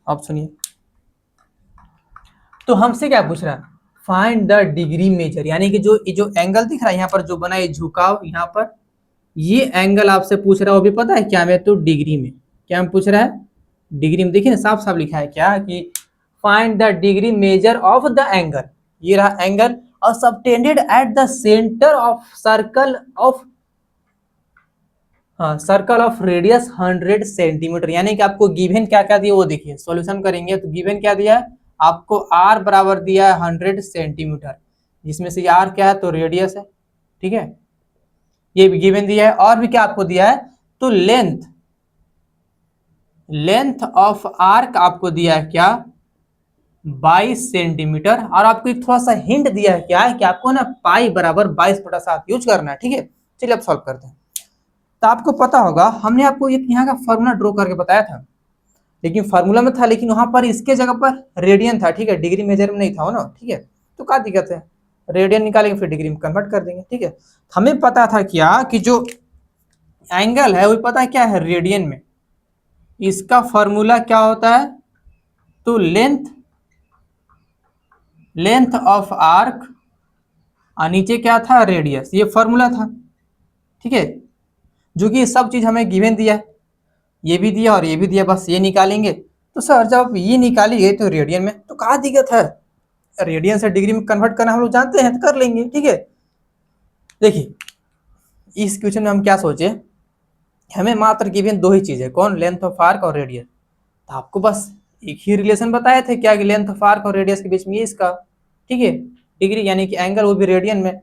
अब सुनिए, तो हमसे क्या पूछ रहा है, फाइंड द डिग्री मेजर, यानी कि जो एंगल दिख रहा है यहाँ पर जो बना है झुकाव यहाँ पर, ये एंगल आपसे पूछ रहा है, वो भी पता है क्या में, तो डिग्री में। क्या में पूछ रहा है? डिग्री में। देखिए ना साफ साफ लिखा है क्या कि find the degree measure of the angle, ये रहा एंगल, और subtended at the centre of circle of, हाँ सर्कल ऑफ रेडियस 100 सेंटीमीटर। यानी कि आपको गिवन क्या क्या दिया वो देखिए, सॉल्यूशन करेंगे तो गिवन क्या दिया है आपको, आर बराबर दिया है 100 सेंटीमीटर, जिसमें से आर क्या है तो रेडियस है, ठीक है, ये भी गिवन दिया है। और भी क्या आपको दिया है, तो लेंथ ऑफ आर्क आपको दिया है क्या, 22 सेंटीमीटर। और आपको एक थोड़ा सा हिंट दिया है क्या है कि आपको ना पाई बराबर 22/7 यूज करना है, ठीक है। चलिए अब सॉल्व करते हैं। तो आपको पता होगा हमने आपको एक यहाँ का फॉर्मूला ड्रॉ करके बताया था, लेकिन फार्मूला में था, लेकिन वहां पर इसके जगह पर रेडियन था, ठीक है, डिग्री मेजर में नहीं था ना, ठीक है। तो क्या दिक्कत है, रेडियन निकालेंगे फिर डिग्री में कन्वर्ट कर देंगे, ठीक है। हमें पता था क्या कि जो एंगल है वो पता है क्या है रेडियन में, इसका फॉर्मूला क्या होता है, तो लेंथ ऑफ आर्क और नीचे क्या था रेडियस, ये फॉर्मूला था, ठीक है। जो कि सब चीज हमें गिवन दिया है, ये भी दिया और ये भी दिया, बस ये निकालेंगे। तो सर जब आप ये निकालिए तो रेडियन में, तो कहाँ दिक्कत है, रेडियन से डिग्री में कन्वर्ट करना हम लोग जानते हैं, तो कर लेंगे, ठीक है। देखिए इस क्वेश्चन में हम क्या सोचे, हमें मात्र गिवन दो ही चीज है, कौन, लेंथ ऑफ आर्क और रेडियस। तो आपको बस एक ही रिलेशन बताए थे क्या कि लेंथ ऑफ आर्क और रेडियस के बीच में ये इसका, ठीक है, डिग्री यानी कि एंगल, वो भी रेडियन में,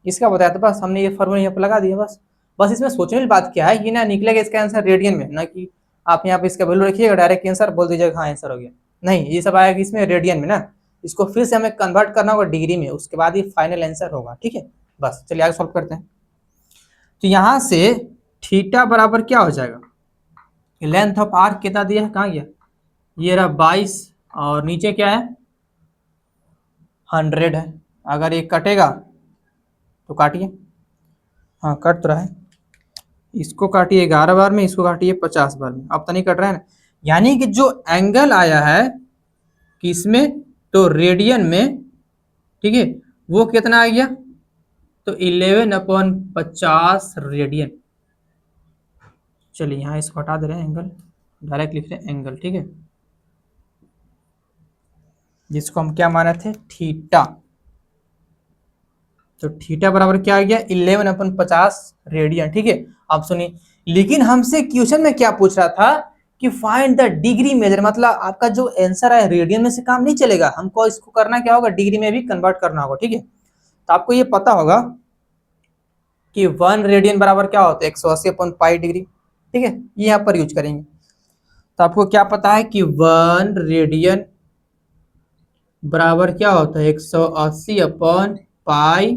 इसका बताया था, बस हमने ये फॉर्मूला यहाँ पर लगा दिया बस। बस इसमें सोचने वाली बात क्या है कि ना निकलेगा इसका आंसर रेडियन में, ना कि आप यहाँ पे इसका वैल्यू रखिएगा डायरेक्ट आंसर बोल दीजिएगा हाँ आंसर हो गया, नहीं, ये सब आएगा इसमें रेडियन में ना, इसको फिर से हमें कन्वर्ट करना होगा डिग्री में, उसके बाद ही फाइनल आंसर होगा, ठीक है। बस चलिए आगे सॉल्व करते हैं। तो यहाँ से थीटा बराबर क्या हो जाएगा, लेंथ ऑफ आर्क कितना दिया है, कहाँ गया, ये रहा 22, और नीचे क्या है 100 है। अगर ये कटेगा तो काटिए, हाँ कट तो रहा है, इसको काटिए 11 बार में, इसको काटिए 50 बार में, अब तो नहीं कट रहा है ना। यानी कि जो एंगल आया है किसमें, तो रेडियन में, ठीक है, वो कितना आ गया, तो 11/50 रेडियन। चलिए यहाँ इसको हटा दे रहे हैं, एंगल डायरेक्ट लिख रहे हैं एंगल, ठीक है, जिसको हम क्या माने थे थीटा। तो थीटा बराबर क्या आ गया 11/50 रेडियन, ठीक है। अब सुनिए, लेकिन हमसे क्वेश्चन में क्या पूछ रहा था कि फाइंड द डिग्री मेजर, मतलब आपका जो आंसर है रेडियन में से काम नहीं चलेगा, हमको इसको करना क्या होगा, डिग्री में भी कन्वर्ट करना होगा, ठीक है। तो आपको ये पता होगा कि 1 रेडियन बराबर क्या होता है 180/पाई डिग्री, ठीक है, ये यहाँ पर यूज करेंगे। तो आपको क्या पता है कि 1 रेडियन बराबर क्या होता है 180/पाई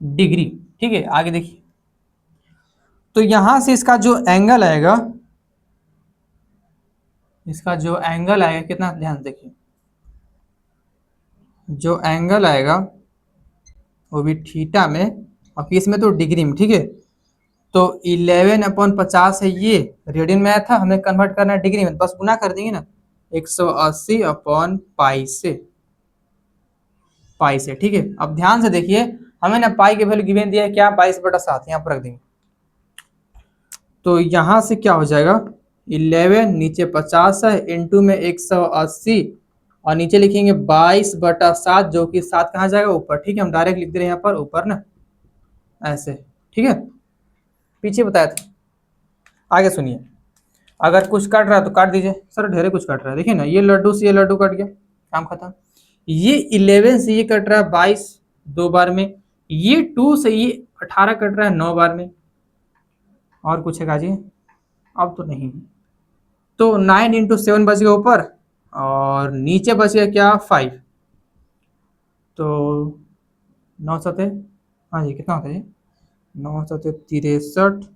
डिग्री, ठीक है। आगे देखिए, तो यहां से इसका जो एंगल आएगा, इसका जो एंगल आएगा कितना, ध्यान देखिए, जो एंगल आएगा वो भी थीटा में और इसमें तो डिग्री में, ठीक है। तो 11/50 है, ये रेडियन में आया था, हमें कन्वर्ट करना है डिग्री में, बस गुना कर देंगे ना 180/पाई से, ठीक है। अब ध्यान से देखिए, हमें ना पाई के वैल्यू गिवन दिया है क्या 22/7, यहाँ पर रख देंगे। तो यहाँ से क्या हो जाएगा 11 नीचे 50 है, इंटू में 180 और नीचे लिखेंगे 22/7, जो कि 7 कहाँ जाएगा ऊपर, ठीक है, हम डायरेक्ट लिख दे रहे हैं यहाँ पर ऊपर ना, ऐसे, ठीक है। पीछे बताया था, आगे सुनिए, अगर कुछ कट रहा है तो काट दीजिए, सर ढेरे कुछ कट रहा है, देखिए ना ये लड्डू से ये लड्डू कट गया, काम खत्म। ये 11 से ये कट रहा है 22 2 बार में, ये 2 से ये 18 कट रहा है 9 बार में, और कुछ है काजी, अब तो नहीं, तो 9 इंटू 7 बच गया ऊपर, और नीचे बच गया क्या 5, तो 9 सते, हाँ जी कितना होता है 9 सते 63,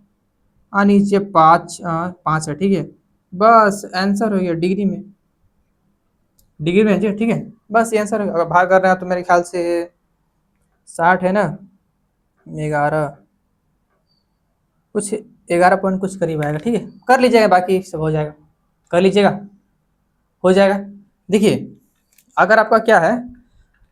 और नीचे 5 है, ठीक है। बस आंसर हो गया डिग्री में, डिग्री में जी, ठीक है, ये आंसर हो गया। अगर भाग कर रहे हैं तो मेरे ख्याल से 60 है ना, 11 कुछ 11 पॉइंट कुछ करीब आएगा, ठीक है, कर लीजिएगा, बाकी सब हो जाएगा, कर लीजिएगा, हो जाएगा। देखिए अगर आपका क्या है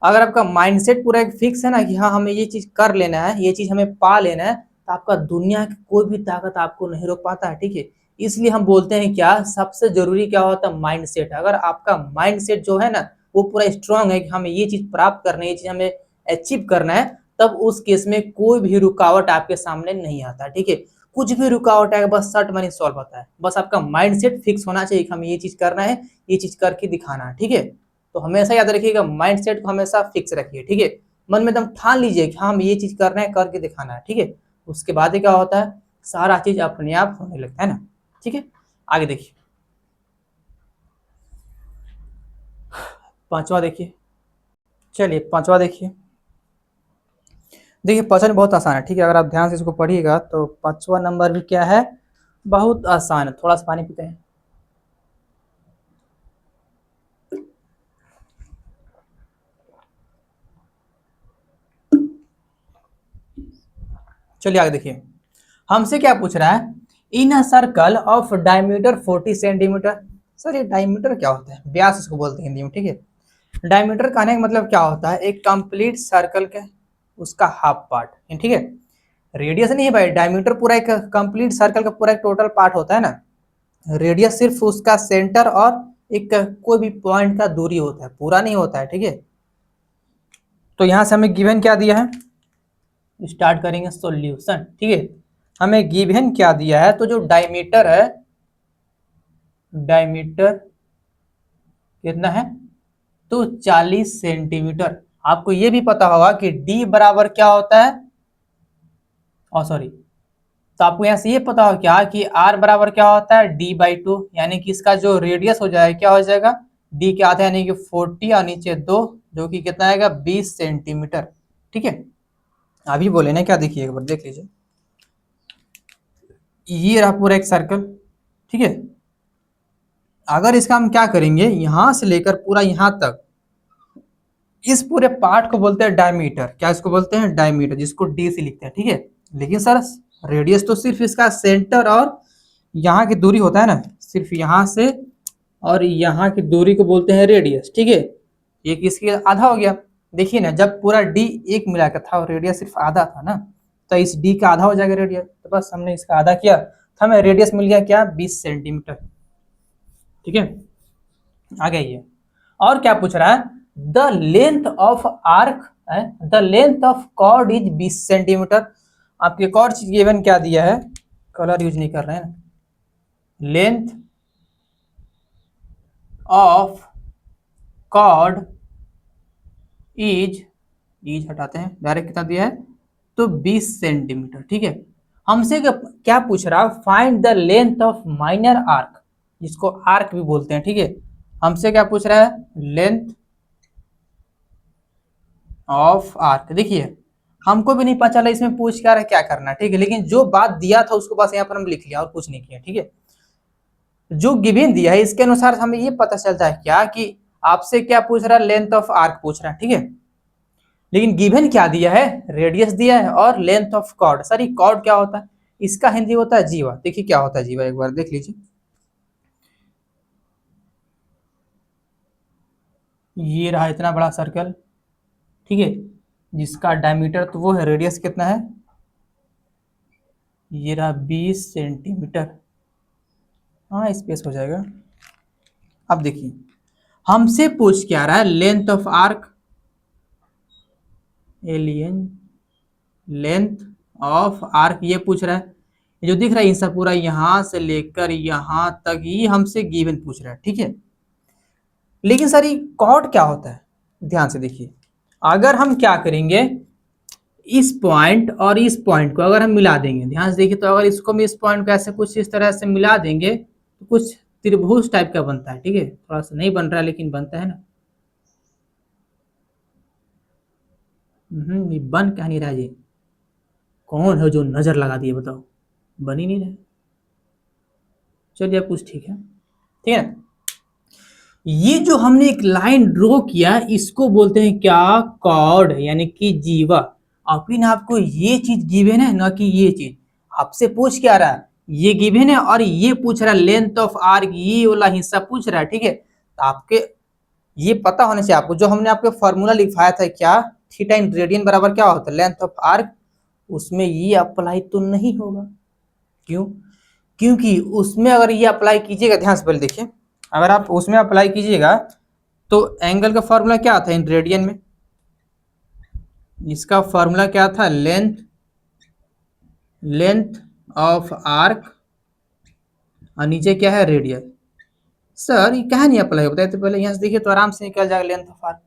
अगर आपका माइंडसेट पूरा एक फिक्स है ना कि हाँ हमें ये चीज कर लेना है, ये चीज हमें पा लेना है, तो आपका दुनिया की कोई भी ताकत आपको नहीं रोक पाता है, ठीक है। इसलिए हम बोलते हैं क्या, सबसे जरूरी क्या होता है, माइंडसेट। अगर आपका माइंडसेट जो है ना वो पूरा स्ट्रांग है कि हमें ये चीज प्राप्त करना है, ये चीज हमें अचीव करना है, तब उस केस में कोई भी रुकावट आपके सामने नहीं आता, ठीक है। कुछ भी रुकावट आएगा बस सट मनी सॉल्व होता है, बस आपका माइंडसेट फिक्स होना चाहिए कि हमें ये चीज करना है, ये चीज करके दिखाना है, ठीक है। तो हमेशा याद रखिएगा, माइंडसेट को हमेशा फिक्स रखिए, ठीक है। मन में एकदम ठान लीजिए कि हाँ हमें ये चीज करना है, करके दिखाना है, ठीक है। उसके बाद ही क्या होता है, सारा चीज अपने आप होने लगता है ना, ठीक है। आगे देखिए, पांचवा देखिए। चलिए पांचवा देखिए। देखिए क्वेश्चन बहुत आसान है, ठीक है। अगर आप ध्यान से इसको पढ़िएगा तो पांचवा नंबर भी क्या है, बहुत आसान है। थोड़ा सा पानी पीते हैं। चलिए आगे देखिए, हमसे क्या पूछ रहा है, in a circle of diameter 40 centimetre. Sir ये डायमीटर क्या होता है, व्यास इसको बोलते हैं हिंदी में, ठीक है। डायमीटर कहने का मतलब क्या होता है, एक कंप्लीट सर्कल के उसका हाफ पार्ट, ठीक है। रेडियस नहीं है भाई, डायमीटर पूरा एक कंप्लीट सर्कल का पूरा एक टोटल पार्ट होता है ना। रेडियस सिर्फ उसका सेंटर और एक कोई भी पॉइंट का दूरी होता है, पूरा नहीं होता है, ठीक है। तो यहां से हमें गिवन क्या दिया है, स्टार्ट करेंगे सॉल्यूशन, ठीक है। हमें गिवन क्या दिया है, तो जो डायमीटर है, डायमीटर कितना है, तो 40 सेंटीमीटर। आपको ये भी पता होगा कि डी बराबर क्या होता है, सॉरी, तो आपको यहाँ से ये पता होगा क्या कि आर बराबर क्या होता है, d/2, यानी कि इसका जो रेडियस हो जाएगा क्या हो जाएगा, डी के आधा यानी कि 40 और नीचे 2, जो कि कितना आएगा 20 सेंटीमीटर, ठीक है। अभी बोले ना क्या, देखिए एक बार देख लीजिए, ये रहा पूरा एक सर्कल, ठीक है। अगर इसका हम क्या करेंगे, यहां से लेकर पूरा यहां तक, इस पूरे पार्ट को बोलते हैं डायमीटर। क्या इसको बोलते हैं, डायमीटर, जिसको डी से लिखते हैं, ठीक है। लेकिन सर रेडियस तो सिर्फ इसका सेंटर और यहाँ की दूरी होता है ना, सिर्फ यहाँ से और यहाँ की दूरी को बोलते हैं रेडियस, ठीक है। ये किसकी आधा हो गया, देखिए ना, जब पूरा डी एक मिला का था और रेडियस सिर्फ आधा था ना, तो इस डी का आधा हो जाएगा रेडियस, तो बस हमने इसका आधा किया, तो हमें रेडियस मिल गया क्या, 20 सेंटीमीटर, ठीक है। आगे ये और क्या पूछ रहा है, the length of arc, the length of chord is 20 centimetre. आपके एक और चीज गिवन क्या दिया है, कलर यूज नहीं कर रहे हैं ना, लेंथ ऑफ कॉर्ड इज हटाते हैं, डायरेक्ट कितना दिया है, तो 20 सेंटीमीटर, ठीक है। हमसे क्या पूछ रहा है, find the length of minor arc, जिसको आर्क भी बोलते हैं, ठीक है। हमसे क्या पूछ रहा है, लेंथ ऑफ आर्क। देखिए हमको भी नहीं पता चला इसमें पूछ क्या रहा है, क्या करना है, ठीक है। लेकिन जो बात दिया था उसको बस यहाँ पर हम लिख लिया और कुछ नहीं किया, ठीक है। जो गिवन दिया है इसके अनुसार हमें ये पता चलता है क्या कि आपसे क्या पूछ रहा है, लेंथ ऑफ आर्क पूछ रहा है, ठीक है। लेकिन गिवन क्या दिया है, रेडियस दिया है और लेंथ ऑफ कॉर्ड। सर ये कॉर्ड क्या होता है, इसका हिंदी होता है जीवा। देखिए क्या होता है जीवा, एक बार देख लीजिए। ये रहा इतना बड़ा सर्कल, ठीक है, जिसका डायमीटर तो वो है, रेडियस कितना है, ये रहा 20 सेंटीमीटर। हाँ स्पेस हो जाएगा। अब देखिए हमसे पूछ क्या रहा है, length of arc, alien length of arc ये पूछ रहा है। ये जो दिख रहा है ये सब पूरा यहां से लेकर यहां तक ये हमसे गिवन पूछ रहा है, ठीक है। लेकिन सर ये कॉर्ड क्या होता है, ध्यान से देखिए। अगर हम क्या करेंगे, इस पॉइंट और इस पॉइंट को अगर हम मिला देंगे, ध्यान से देखिए, तो अगर इसको भी इस पॉइंट को ऐसे कुछ इस तरह से मिला देंगे तो कुछ त्रिभुज टाइप का बनता है, ठीक है। थोड़ा सा नहीं बन रहा है लेकिन बनता है ना। ये बन क्या नहीं रहा जी, कौन है जो नजर लगा दिए बताओ, बन ही नहीं रहा। चलिए अब कुछ ठीक है, ठीक है। ये जो हमने एक लाइन ड्रॉ किया इसको बोलते हैं क्या, कॉर्ड, यानी कि जीवा। अपिन आपको ये चीज गिवन है ना, कि ये चीज आपसे पूछ क्या रहा है, ये गिवन है और ये पूछ रहा है लेंथ ऑफ आर्क, ये वाला हिस्सा पूछ रहा है, ठीक है। तो आपके ये पता होना चाहिए आपको, जो हमने आपको फॉर्मूला लिखाया था क्या, थीटा इन रेडियन बराबर क्या होता है लेंथ ऑफ आर्क, उसमें ये अप्लाई तो नहीं होगा। क्यों? क्योंकि उसमें अगर ये अप्लाई कीजिएगा, ध्यान से पहले देखिए, अगर आप उसमें अप्लाई कीजिएगा तो एंगल का फॉर्मूला क्या था इन रेडियन में, इसका फॉर्मूला क्या था, लेंथ ऑफ आर्क और नीचे क्या है रेडियस। सर ये कहाँ नहीं अप्लाई होता है, तो पहले यहाँ से देखिए तो आराम से निकल जाएगा लेंथ ऑफ आर्क।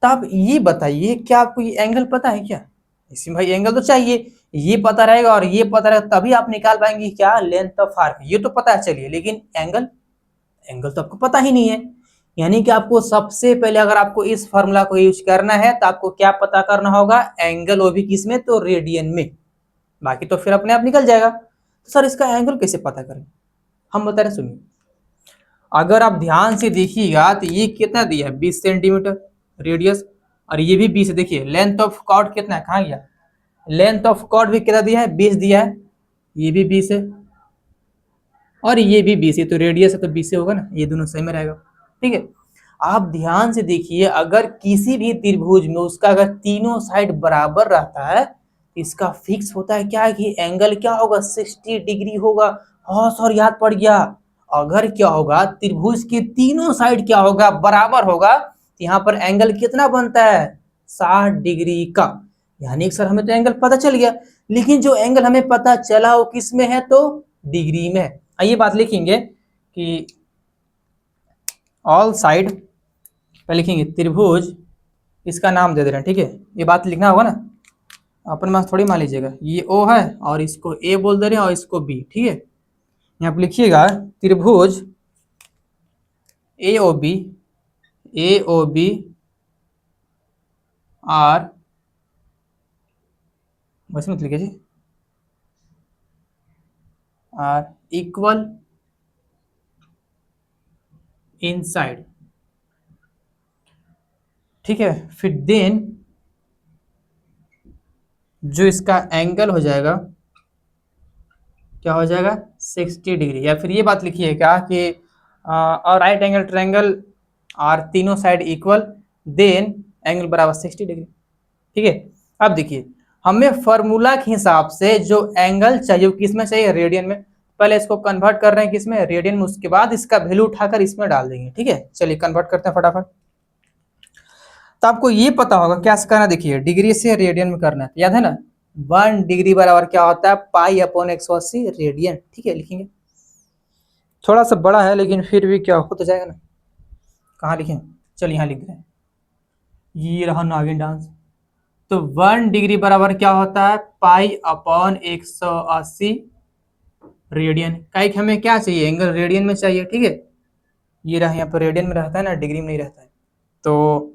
तो आप ये बताइए क्या आपको ये एंगल पता है क्या, इसमें भाई एंगल तो चाहिए, ये पता रहेगा और ये पता रहेगा तभी आप निकाल पाएंगे क्या लेंथ ऑफ आर्क, ये तो पता है चलिए, लेकिन एंगल, एंगल तो आपको पता ही नहीं है। यानी कि आपको सबसे पहले अगर आपको इस फॉर्मूला को यूज करना है तो आपको क्या पता करना होगा, एंगल, वो भी किसमें, तो रेडियन में, बाकी तो फिर अपने आप निकल जाएगा। तो सर इसका एंगल कैसे पता करें, हम बता रहे सुनिए। अगर आप ध्यान से देखिएगा तो ये कितना दिया है 20 सेंटीमीटर रेडियस, और ये भी 20 है। देखिए लेंथ ऑफ कॉर्ड कितना है, कहाँ गया, लेंथ ऑफ कॉर्ड भी कितना दिया है 20 दिया है, ये भी 20 है और ये भी 20 है, तो रेडियस है तो 20 से होगा ना, ये दोनों सही में रहेगा। ठीक है, आप ध्यान से देखिए, अगर किसी भी त्रिभुज में उसका अगर तीनों साइड बराबर रहता है, इसका फिक्स होता है क्या कि एंगल क्या होगा 60 डिग्री होगा। हाँ सर याद पड़ गया, अगर क्या होगा त्रिभुज के तीनों साइड क्या होगा बराबर होगा, तो यहाँ पर एंगल कितना बनता है 60 डिग्री का। यानी सर हमें तो एंगल पता चल गया, लेकिन जो एंगल हमें पता चला वो किस में है, तो डिग्री में है। आइए बात लिखेंगे कि ऑल साइड, पहले लिखेंगे त्रिभुज, इसका नाम दे दे रहे हैं, ठीक है, ये बात लिखना होगा ना, अपन में थोड़ी मान लीजिएगा, ये ओ है और इसको ए बोल दे रहे हैं और इसको बी, ठीक है। यहाँ पर लिखिएगा त्रिभुज ए ओ बी आर, वैसे मत लिखिए जी, आर इक्वल इनसाइड, ठीक है। फिर देन जो इसका एंगल हो जाएगा क्या हो जाएगा 60 डिग्री, या फिर ये बात लिखिएगा कि और राइट एंगल ट्रायंगल और तीनों साइड इक्वल, देन एंगल बराबर 60 डिग्री। ठीक है, अब देखिए हमें फॉर्मूला के हिसाब से जो एंगल चाहिए वो किसमें चाहिए, रेडियन में। पहले इसको कन्वर्ट कर रहे हैं किसमें, रेडियन में, उसके बाद इसका वैल्यू उठाकर इसमें डाल देंगे। ठीक है, चलिए कन्वर्ट करते हैं फटाफट। तो आपको ये पता होगा क्या करना, देखिए डिग्री से रेडियन में करना है, याद है ना, 1 डिग्री बराबर क्या होता है पाई अपॉन 180 रेडियन। ठीक है, लिखेंगे, थोड़ा सा बड़ा है लेकिन फिर भी क्या हो तो जाएगा ना, कहाँ लिखें, चलिए यहाँ लिख रहे हैं, ये रहा नागिन डांस। तो 1 डिग्री बराबर क्या होता है पाई अपॉन 180 रेडियन। काइक हमें क्या चाहिए, एंगल रेडियन में चाहिए। ठीक है, ये रहा, यहाँ पर रेडियन में रहता है ना, डिग्री में नहीं रहता है। तो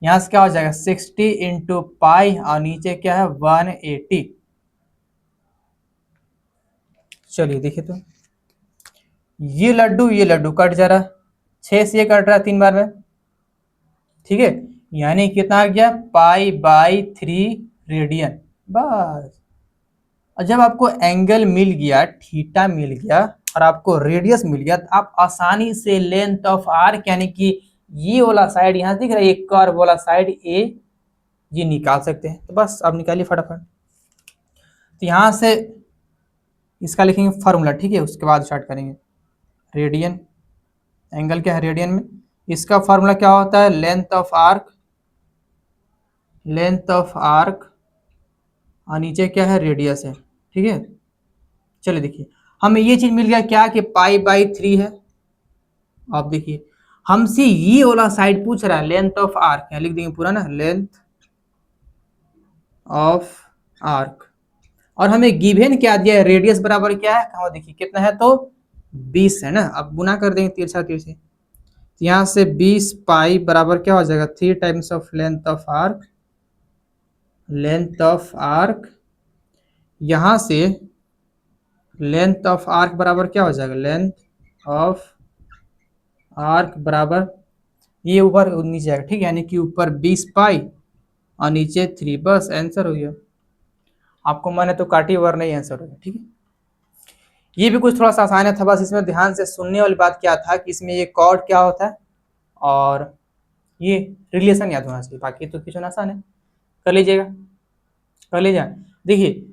यहाँ से क्या हो जाएगा 60 इंटू पाई और नीचे क्या है 180। चलिए देखिए, तो ये लड्डू कट जा रहा है, 6 से ये कट रहा है 3 बार में। ठीक है, यानी कितना आ गया पाई बाई 3 रेडियन, बस। और जब आपको एंगल मिल गया, थीटा मिल गया और आपको रेडियस मिल गया, तो आप आसानी से लेंथ ऑफ आर्क यानी कि ये वाला साइड यहाँ दिख रहा है, एक कर्व वाला साइड ए, ये निकाल सकते हैं। तो बस अब निकालिए फटाफट। तो यहाँ से इसका लिखेंगे फॉर्मूला, ठीक है, उसके बाद स्टार्ट करेंगे। रेडियन, एंगल क्या है रेडियन में, इसका फॉर्मूला क्या होता है लेंथ ऑफ आर्क और नीचे क्या है रेडियस है। ठीक है, चलिए देखिए हमें ये चीज मिल गया क्या कि पाई बाई 3 है। आप देखिए हमसे ये वाला साइड पूछ रहा है लेंथ ऑफ आर्क, लिख देंगे पूरा ना, लेंथ ऑफ आर्क, और हमें गिवन क्या दिया है, रेडियस बराबर क्या है, कहा देखिए कितना है, तो 20 है ना। अब गुना कर देंगे तिरछा तिरछे, तो यहाँ से 20 पाई बराबर क्या हो जाएगा 3 times of length of arc, यहाँ से लेंथ ऑफ आर्क बराबर क्या हो जाएगा, लेंथ ऑफ आर्क बराबर ये ऊपर नीचे आएगा। ठीक है, यानी कि ऊपर 20 पाई और नीचे 3, बस आंसर हो गया। आपको मैंने तो काटी वर नहीं, आंसर हो गया। ठीक है, ये भी कुछ थोड़ा सा आसान था, बस इसमें ध्यान से सुनने वाली बात क्या था कि इसमें ये कॉर्ड क्या होता है, और ये रिलेशन याद होना चाहिए, बाकी तो क्वेश्चन आसान है, कर लीजिएगा, कर लीजिए। देखिए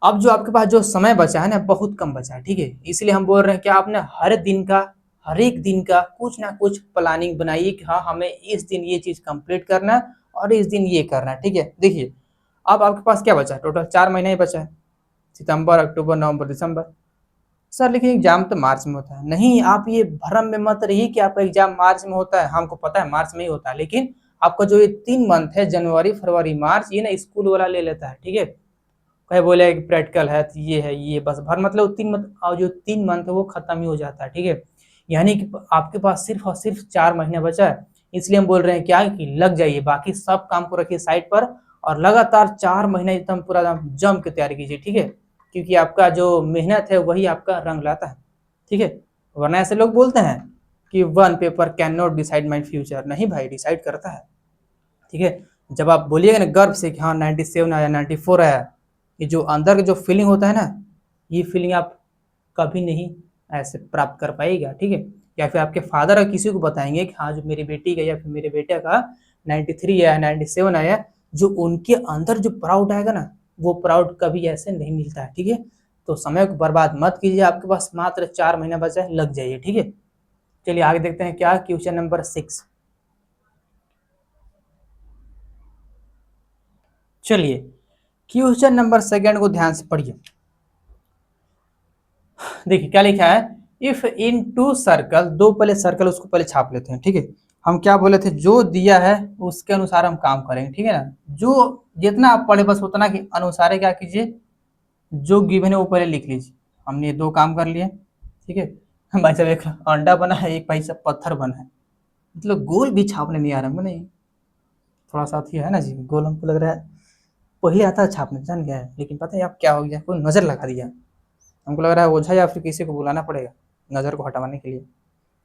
अब जो आपके पास जो समय बचा है ना बहुत कम बचा है, ठीक है, इसलिए हम बोल रहे हैं कि आपने हर एक दिन का कुछ ना कुछ प्लानिंग बनाइए कि हाँ हमें इस दिन ये चीज कंप्लीट करना है और इस दिन ये करना है, ठीक है। देखिए अब आपके पास क्या बचा है, टोटल 4 महीने ही बचा है, सितंबर, अक्टूबर, नवंबर, दिसंबर। सर लेकिन एग्जाम तो मार्च में होता है, नहीं आप ये भ्रम में मत रहिए कि आपका एग्जाम मार्च में होता है, हमको पता है मार्च में ही होता है, लेकिन आपका जो ये 3 मंथ है, जनवरी, फरवरी, मार्च, ये ना स्कूल वाला ले लेता है, ठीक है। कहे बोले प्रैक्टिकल है तो ये है, ये बस भर मतलब 3 मंथ, और जो 3 मंथ है वो खत्म ही हो जाता है, ठीक है। यानी कि आपके पास सिर्फ और सिर्फ 4 महीने बचा है, इसलिए हम बोल रहे हैं क्या कि लग जाइए, बाकी सब काम को रखिए साइड पर और लगातार 4 महीने एकदम पूरा एकदम जम के तैयारी कीजिए, ठीक है। क्योंकि आपका जो मेहनत है वही आपका रंग लाता है, ठीक है। वरना ऐसे लोग बोलते हैं कि one paper can not decide my future, नहीं भाई डिसाइड करता है, ठीक है। जब आप बोलिएगा ना गर्व से कि हाँ 97 आया, 94 आया, ये जो अंदर का जो फीलिंग होता है ना, ये फीलिंग आप कभी नहीं ऐसे प्राप्त कर पाएगा, ठीक है। या फिर आपके फादर और किसी को बताएंगे कि हाँ जो मेरी बेटी का या फिर मेरे बेटे का 93 आया, 97 आया, जो उनके अंदर जो प्राउड आएगा ना, वो प्राउड कभी ऐसे नहीं मिलता है, ठीक है। तो समय को बर्बाद मत कीजिए, आपके पास मात्र 4 महीना बचा है, लग जाइए, ठीक है। चलिए आगे देखते हैं क्या क्वेश्चन नंबर 6। चलिए क्वेश्चन नंबर 2 को ध्यान से पढ़िए। देखिए क्या लिखा है, इफ इन टू सर्कल, दो पहले सर्कल उसको पहले छाप लेते हैं, ठीक है। हम क्या बोले थे, जो दिया है उसके अनुसार हम काम करेंगे, ठीक है ना। जो जितना आप पढ़े बस उतना के अनुसार क्या कीजिए, जो गिवन है वो पहले लिख लीजिए। हमने ये 2 काम कर लिए, ठीक है। भाई साहब एक अंडा बना है, एक भाई साहब पत्थर बना है, मतलब गोल भी छापने नहीं आ रहा हमको, नहीं थोड़ा सा अथी है ना जी, गोल हमको लग रहा है पहले आता है छापने, जान गया है, लेकिन पता है आप क्या हो गया, कोई नजर लगा दिया, हमको लग रहा है ओझा या फिर किसी को बुलाना पड़ेगा नजर को हटाने के लिए।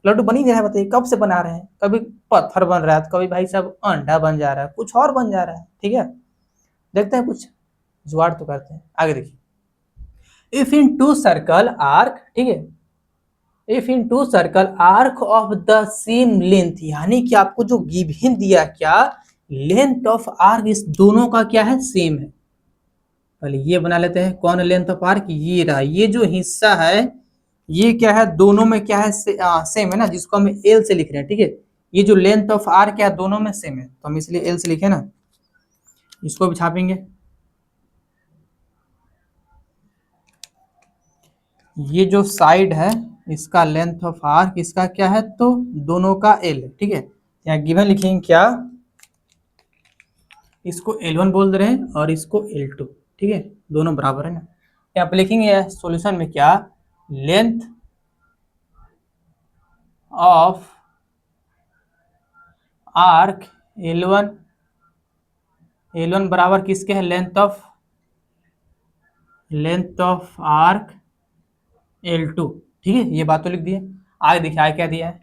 लड्डू बन ही नहीं रहा है, बताइए कब से बना रहे हैं, कभी पत्थर बन रहा है तो कभी भाई साहब अंडा बन जा रहा है, कुछ और बन जा रहा है, ठीक है। देखते हैं कुछ जुगाड़ तो करते हैं, आगे देखिए। If in two circle arc, ठीक है, if in two circle arc of the same length, यानी कि आपको जो गिवन दिया क्या, लेंथ ऑफ आर्क इस दोनों का क्या है, सेम है। पहले ये बना लेते हैं, कौन लेंथ ऑफ आर्क, ये रहा, ये जो हिस्सा है ये क्या है, दोनों में क्या है, सेम है ना, जिसको हम एल से लिख रहे हैं, ठीक है। ये जो लेंथ ऑफ आर्क क्या है दोनों में सेम है, तो हम इसलिए एल से लिखे ना, इसको भी छापेंगे। ये जो साइड है इसका लेंथ ऑफ आर्क इसका क्या है, तो दोनों का एल है, ठीक है। यहाँ गिवन लिखेंगे क्या, इसको L1 बोल रहे हैं और इसको L2, ठीक है, दोनों बराबर है ना। यहाँ पे लिखेंगे सॉल्यूशन में क्या, length of arc L1, L1 बराबर किसके है, लेंथ ऑफ आर्क L2, ठीक है, ये बात तो लिख दिए। आगे देखिए आगे क्या दिया है,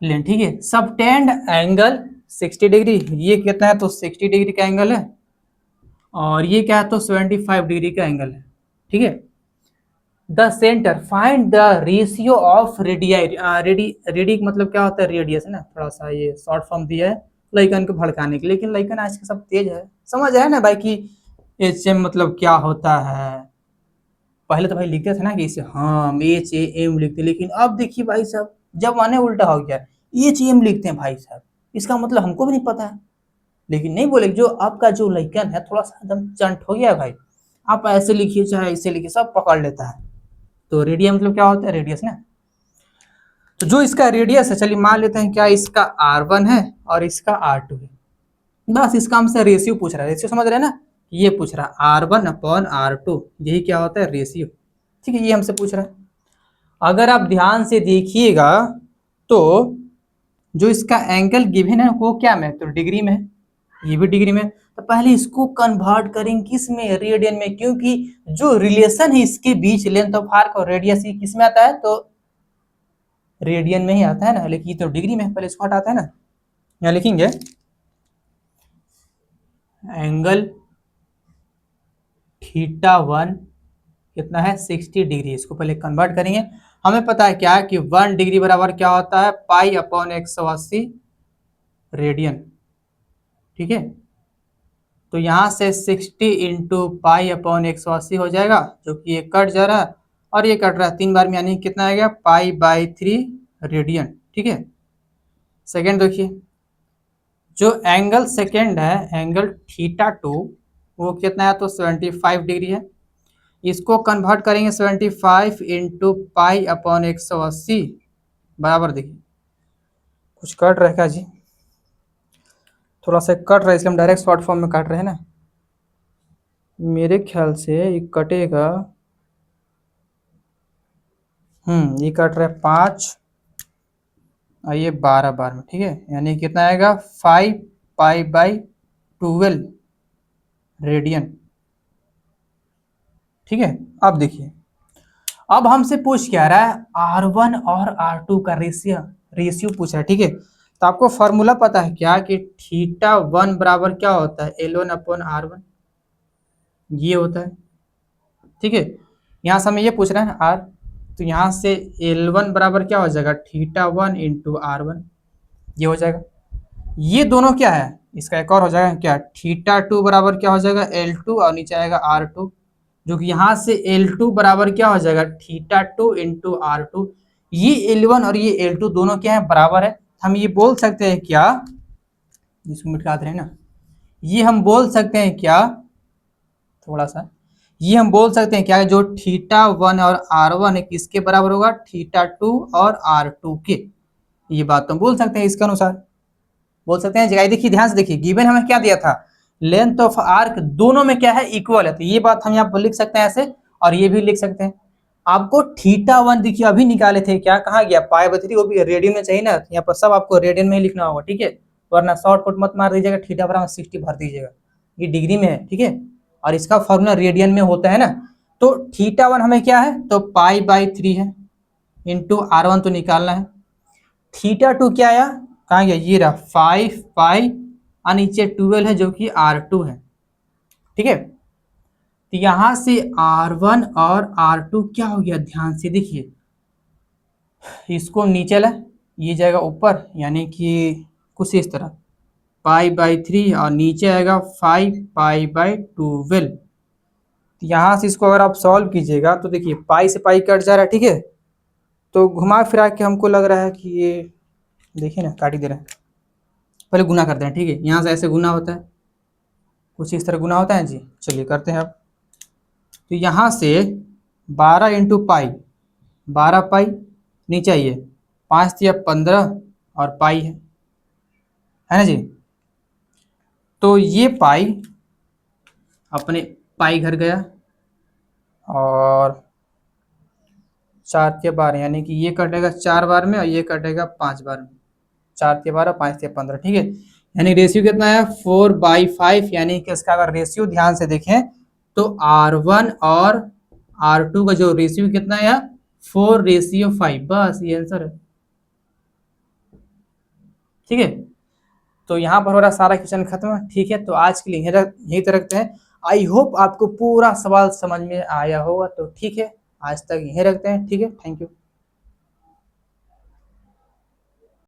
लेंथ, ठीक है, सबटेंड एंगल 60 डिग्री, ये कितना है तो 60 डिग्री का एंगल है, और ये क्या है तो 75 डिग्री का एंगल है, ठीक है। The centre, find the ratio of radii, ready मतलब क्या होता है, रेडियस है ना, थोड़ा सा ये शॉर्ट फॉर्म दिया है लइकन को भड़काने के, लेकिन लइकन आज के सब तेज है, समझ है ना भाई कि एच एम मतलब क्या होता है। पहले तो भाई लिखते थे ना कि इसे हाँ एच ए एम लिखते, लेकिन अब देखिए भाई साहब जब माने उल्टा हो गया, एच एम लिखते हैं भाई साहब, इसका मतलब हमको भी नहीं पता है, लेकिन नहीं बोले जो आपका जो लइकन है थोड़ा सा एकदम चंट हो गया भाई, आप ऐसे लिखिए चाहे ऐसे लिखिए सब पकड़ लेता है। तो रेडियस मतलब क्या होता है, रेडियस ना, तो जो इसका रेडियस है चलिए मान लेते हैं क्या, इसका R1 है और इसका R2 है, बस इसका हमसे रेशियो पूछ रहा है, रेशियो समझ रहे हैं ना, ये पूछ रहा है R1/R2, यही क्या होता है रेशियो, ठीक है, ये हमसे पूछ रहा है। अगर आप ध्यान से देखिएगा तो जो इसका एंगल गिवन है वो क्या में, तो डिग्री में है, ये भी डिग्री में, तो पहले इसको कन्वर्ट करेंगे किस में, रेडियन में, क्योंकि जो रिलेशन है इसके बीच लेंथ ऑफ आर्क और रेडियस ही किस में आता है, तो रेडियन में ही आता है ना, लेकिन ये तो डिग्री में, पहले इसको हटाते हैं ना, यहाँ लिखेंगे एंगल थीटा 1 कितना है 60 डिग्री, इसको पहले कन्वर्ट करेंगे, हमें पता है क्या कि 1 डिग्री बराबर क्या होता है, पाई अपॉन 180 रेडियन। ठीक है, तो यहाँ से 60 इंटू पाई अपॉन 180 हो जाएगा, जो कि ये कट जा रहा है और ये कट रहा है 3 बार में, यानी कितना आएगा, पाई बाई 3 रेडियन। ठीक है, सेकेंड देखिए, जो एंगल सेकेंड है, एंगल थीटा 2, वो कितना है, तो 75 डिग्री है। इसको कन्वर्ट करेंगे 75 इंटू पाई अपॉन 180 बराबर, देखिए कुछ कट रहा है क्या जी, थोड़ा सा कट रहा है, इसलिए हम डायरेक्ट शॉर्ट फॉर्म में काट रहे हैं ना। मेरे ख्याल से ये कटेगा, ये कट रहा है 5 और ये 12 बार में। ठीक है, यानी कितना आएगा, 5 पाई बाई 12 रेडियन। ठीक है, अब देखिए, अब हमसे पूछ क्या रहा है, R1 और R2 का रेशियो पूछा है। ठीक है, तो आपको फॉर्मूला पता है क्या कि थीटा 1 बराबर क्या होता है, L1 अपॉन R1, ये होता है। ठीक है, यहाँ से हमें ये पूछ रहा है R, तो यहाँ से L1 बराबर क्या हो जाएगा, थीटा 1 इंटू R1, ये हो जाएगा। ये दोनों क्या है, इसका एक और हो जाएगा क्या, थीटा 2 बराबर क्या हो जाएगा, L2 और नीचे आएगा R2, जो कि यहाँ से L2 बराबर क्या हो जाएगा, थीटा 2 इंटू R2। ये L1 और ये L2 दोनों क्या है, बराबर है। हम ये बोल सकते हैं क्या, इसको मिटा रहे हैं ना, ये हम बोल सकते हैं क्या, थोड़ा सा ये हम बोल सकते हैं क्या, जो थीटा 1 और R1 है किसके बराबर होगा, थीटा 2 और R2 के। ये बात तो हम बोल सकते हैं, इसके अनुसार बोल सकते हैं। जगह देखिए, ध्यान से देखिए, गिवन हमें क्या दिया था, लेंथ ऑफ आर्क दोनों में क्या है, इक्वल है, तो ये बात हम यहाँ पर लिख सकते हैं ऐसे, और ये भी लिख सकते हैं। आपको थीटा 1 देखिए अभी निकाले थे, क्या कहाँ गया, पाई बाई 3, वो भी रेडियन में चाहिए ना, यहाँ पर सब आपको रेडियन में ही लिखना होगा। ठीक है, वरना शॉर्टकट मत मार दीजिएगा, थीटा बराबर 60 भर दीजिएगा, ये डिग्री में है। ठीक है, और इसका फॉर्मूला रेडियन में होता है ना, तो थीटा 1 हमें क्या है, तो पाई बाई 3 है, इंटू R1 तो निकालना है। थीटा 2 क्या आया, कहाँ गया, ये रहा 5 पाई और नीचे 12 है, जो कि R2 है। ठीक है, तो यहां से R1 और R2 क्या हो गया, ध्यान से देखिए, इसको नीचे ला, ये जाएगा ऊपर, यानी कि कुछ इस तरह, पाई बाई 3 और नीचे आएगा 5 पाई बाई 12। यहाँ से इसको अगर आप सॉल्व कीजिएगा तो देखिए, पाई से पाई कट जा रहा है। ठीक है, तो घुमा फिरा के हमको लग रहा है कि ये, देखिए ना, काट ही दे रहा है, पहले गुना करते हैं। ठीक है, यहाँ से ऐसे गुना होता है, कुछ इस तरह गुना होता है जी, चलिए करते हैं अब। तो यहाँ से 12 इंटू पाई, 12 पाई, नीचे आइए 5 या 15 और पाई है ना जी। तो ये पाई अपने पाई घर गया, और 4 के 12, यानी कि ये कटेगा 4 बार में और ये कटेगा 5 बार में, 4 के 12, 5 के 15। ठीक है, यानी रेशियो कितना है, 4/5, यानी कि इसका अगर रेशियो ध्यान से देखें तो R1 और R2 का जो रेशियो कितना है, 4/5, बस ये आंसर है। ठीक है, तो यहाँ पर हमारा सारा क्वेश्चन खत्म है। ठीक है, तो आज के लिए यहीं तक रखते हैं। आई होप आपको पूरा सवाल समझ में आया होगा, तो ठीक है, आज तक यहीं रखते हैं। ठीक है, थैंक यू।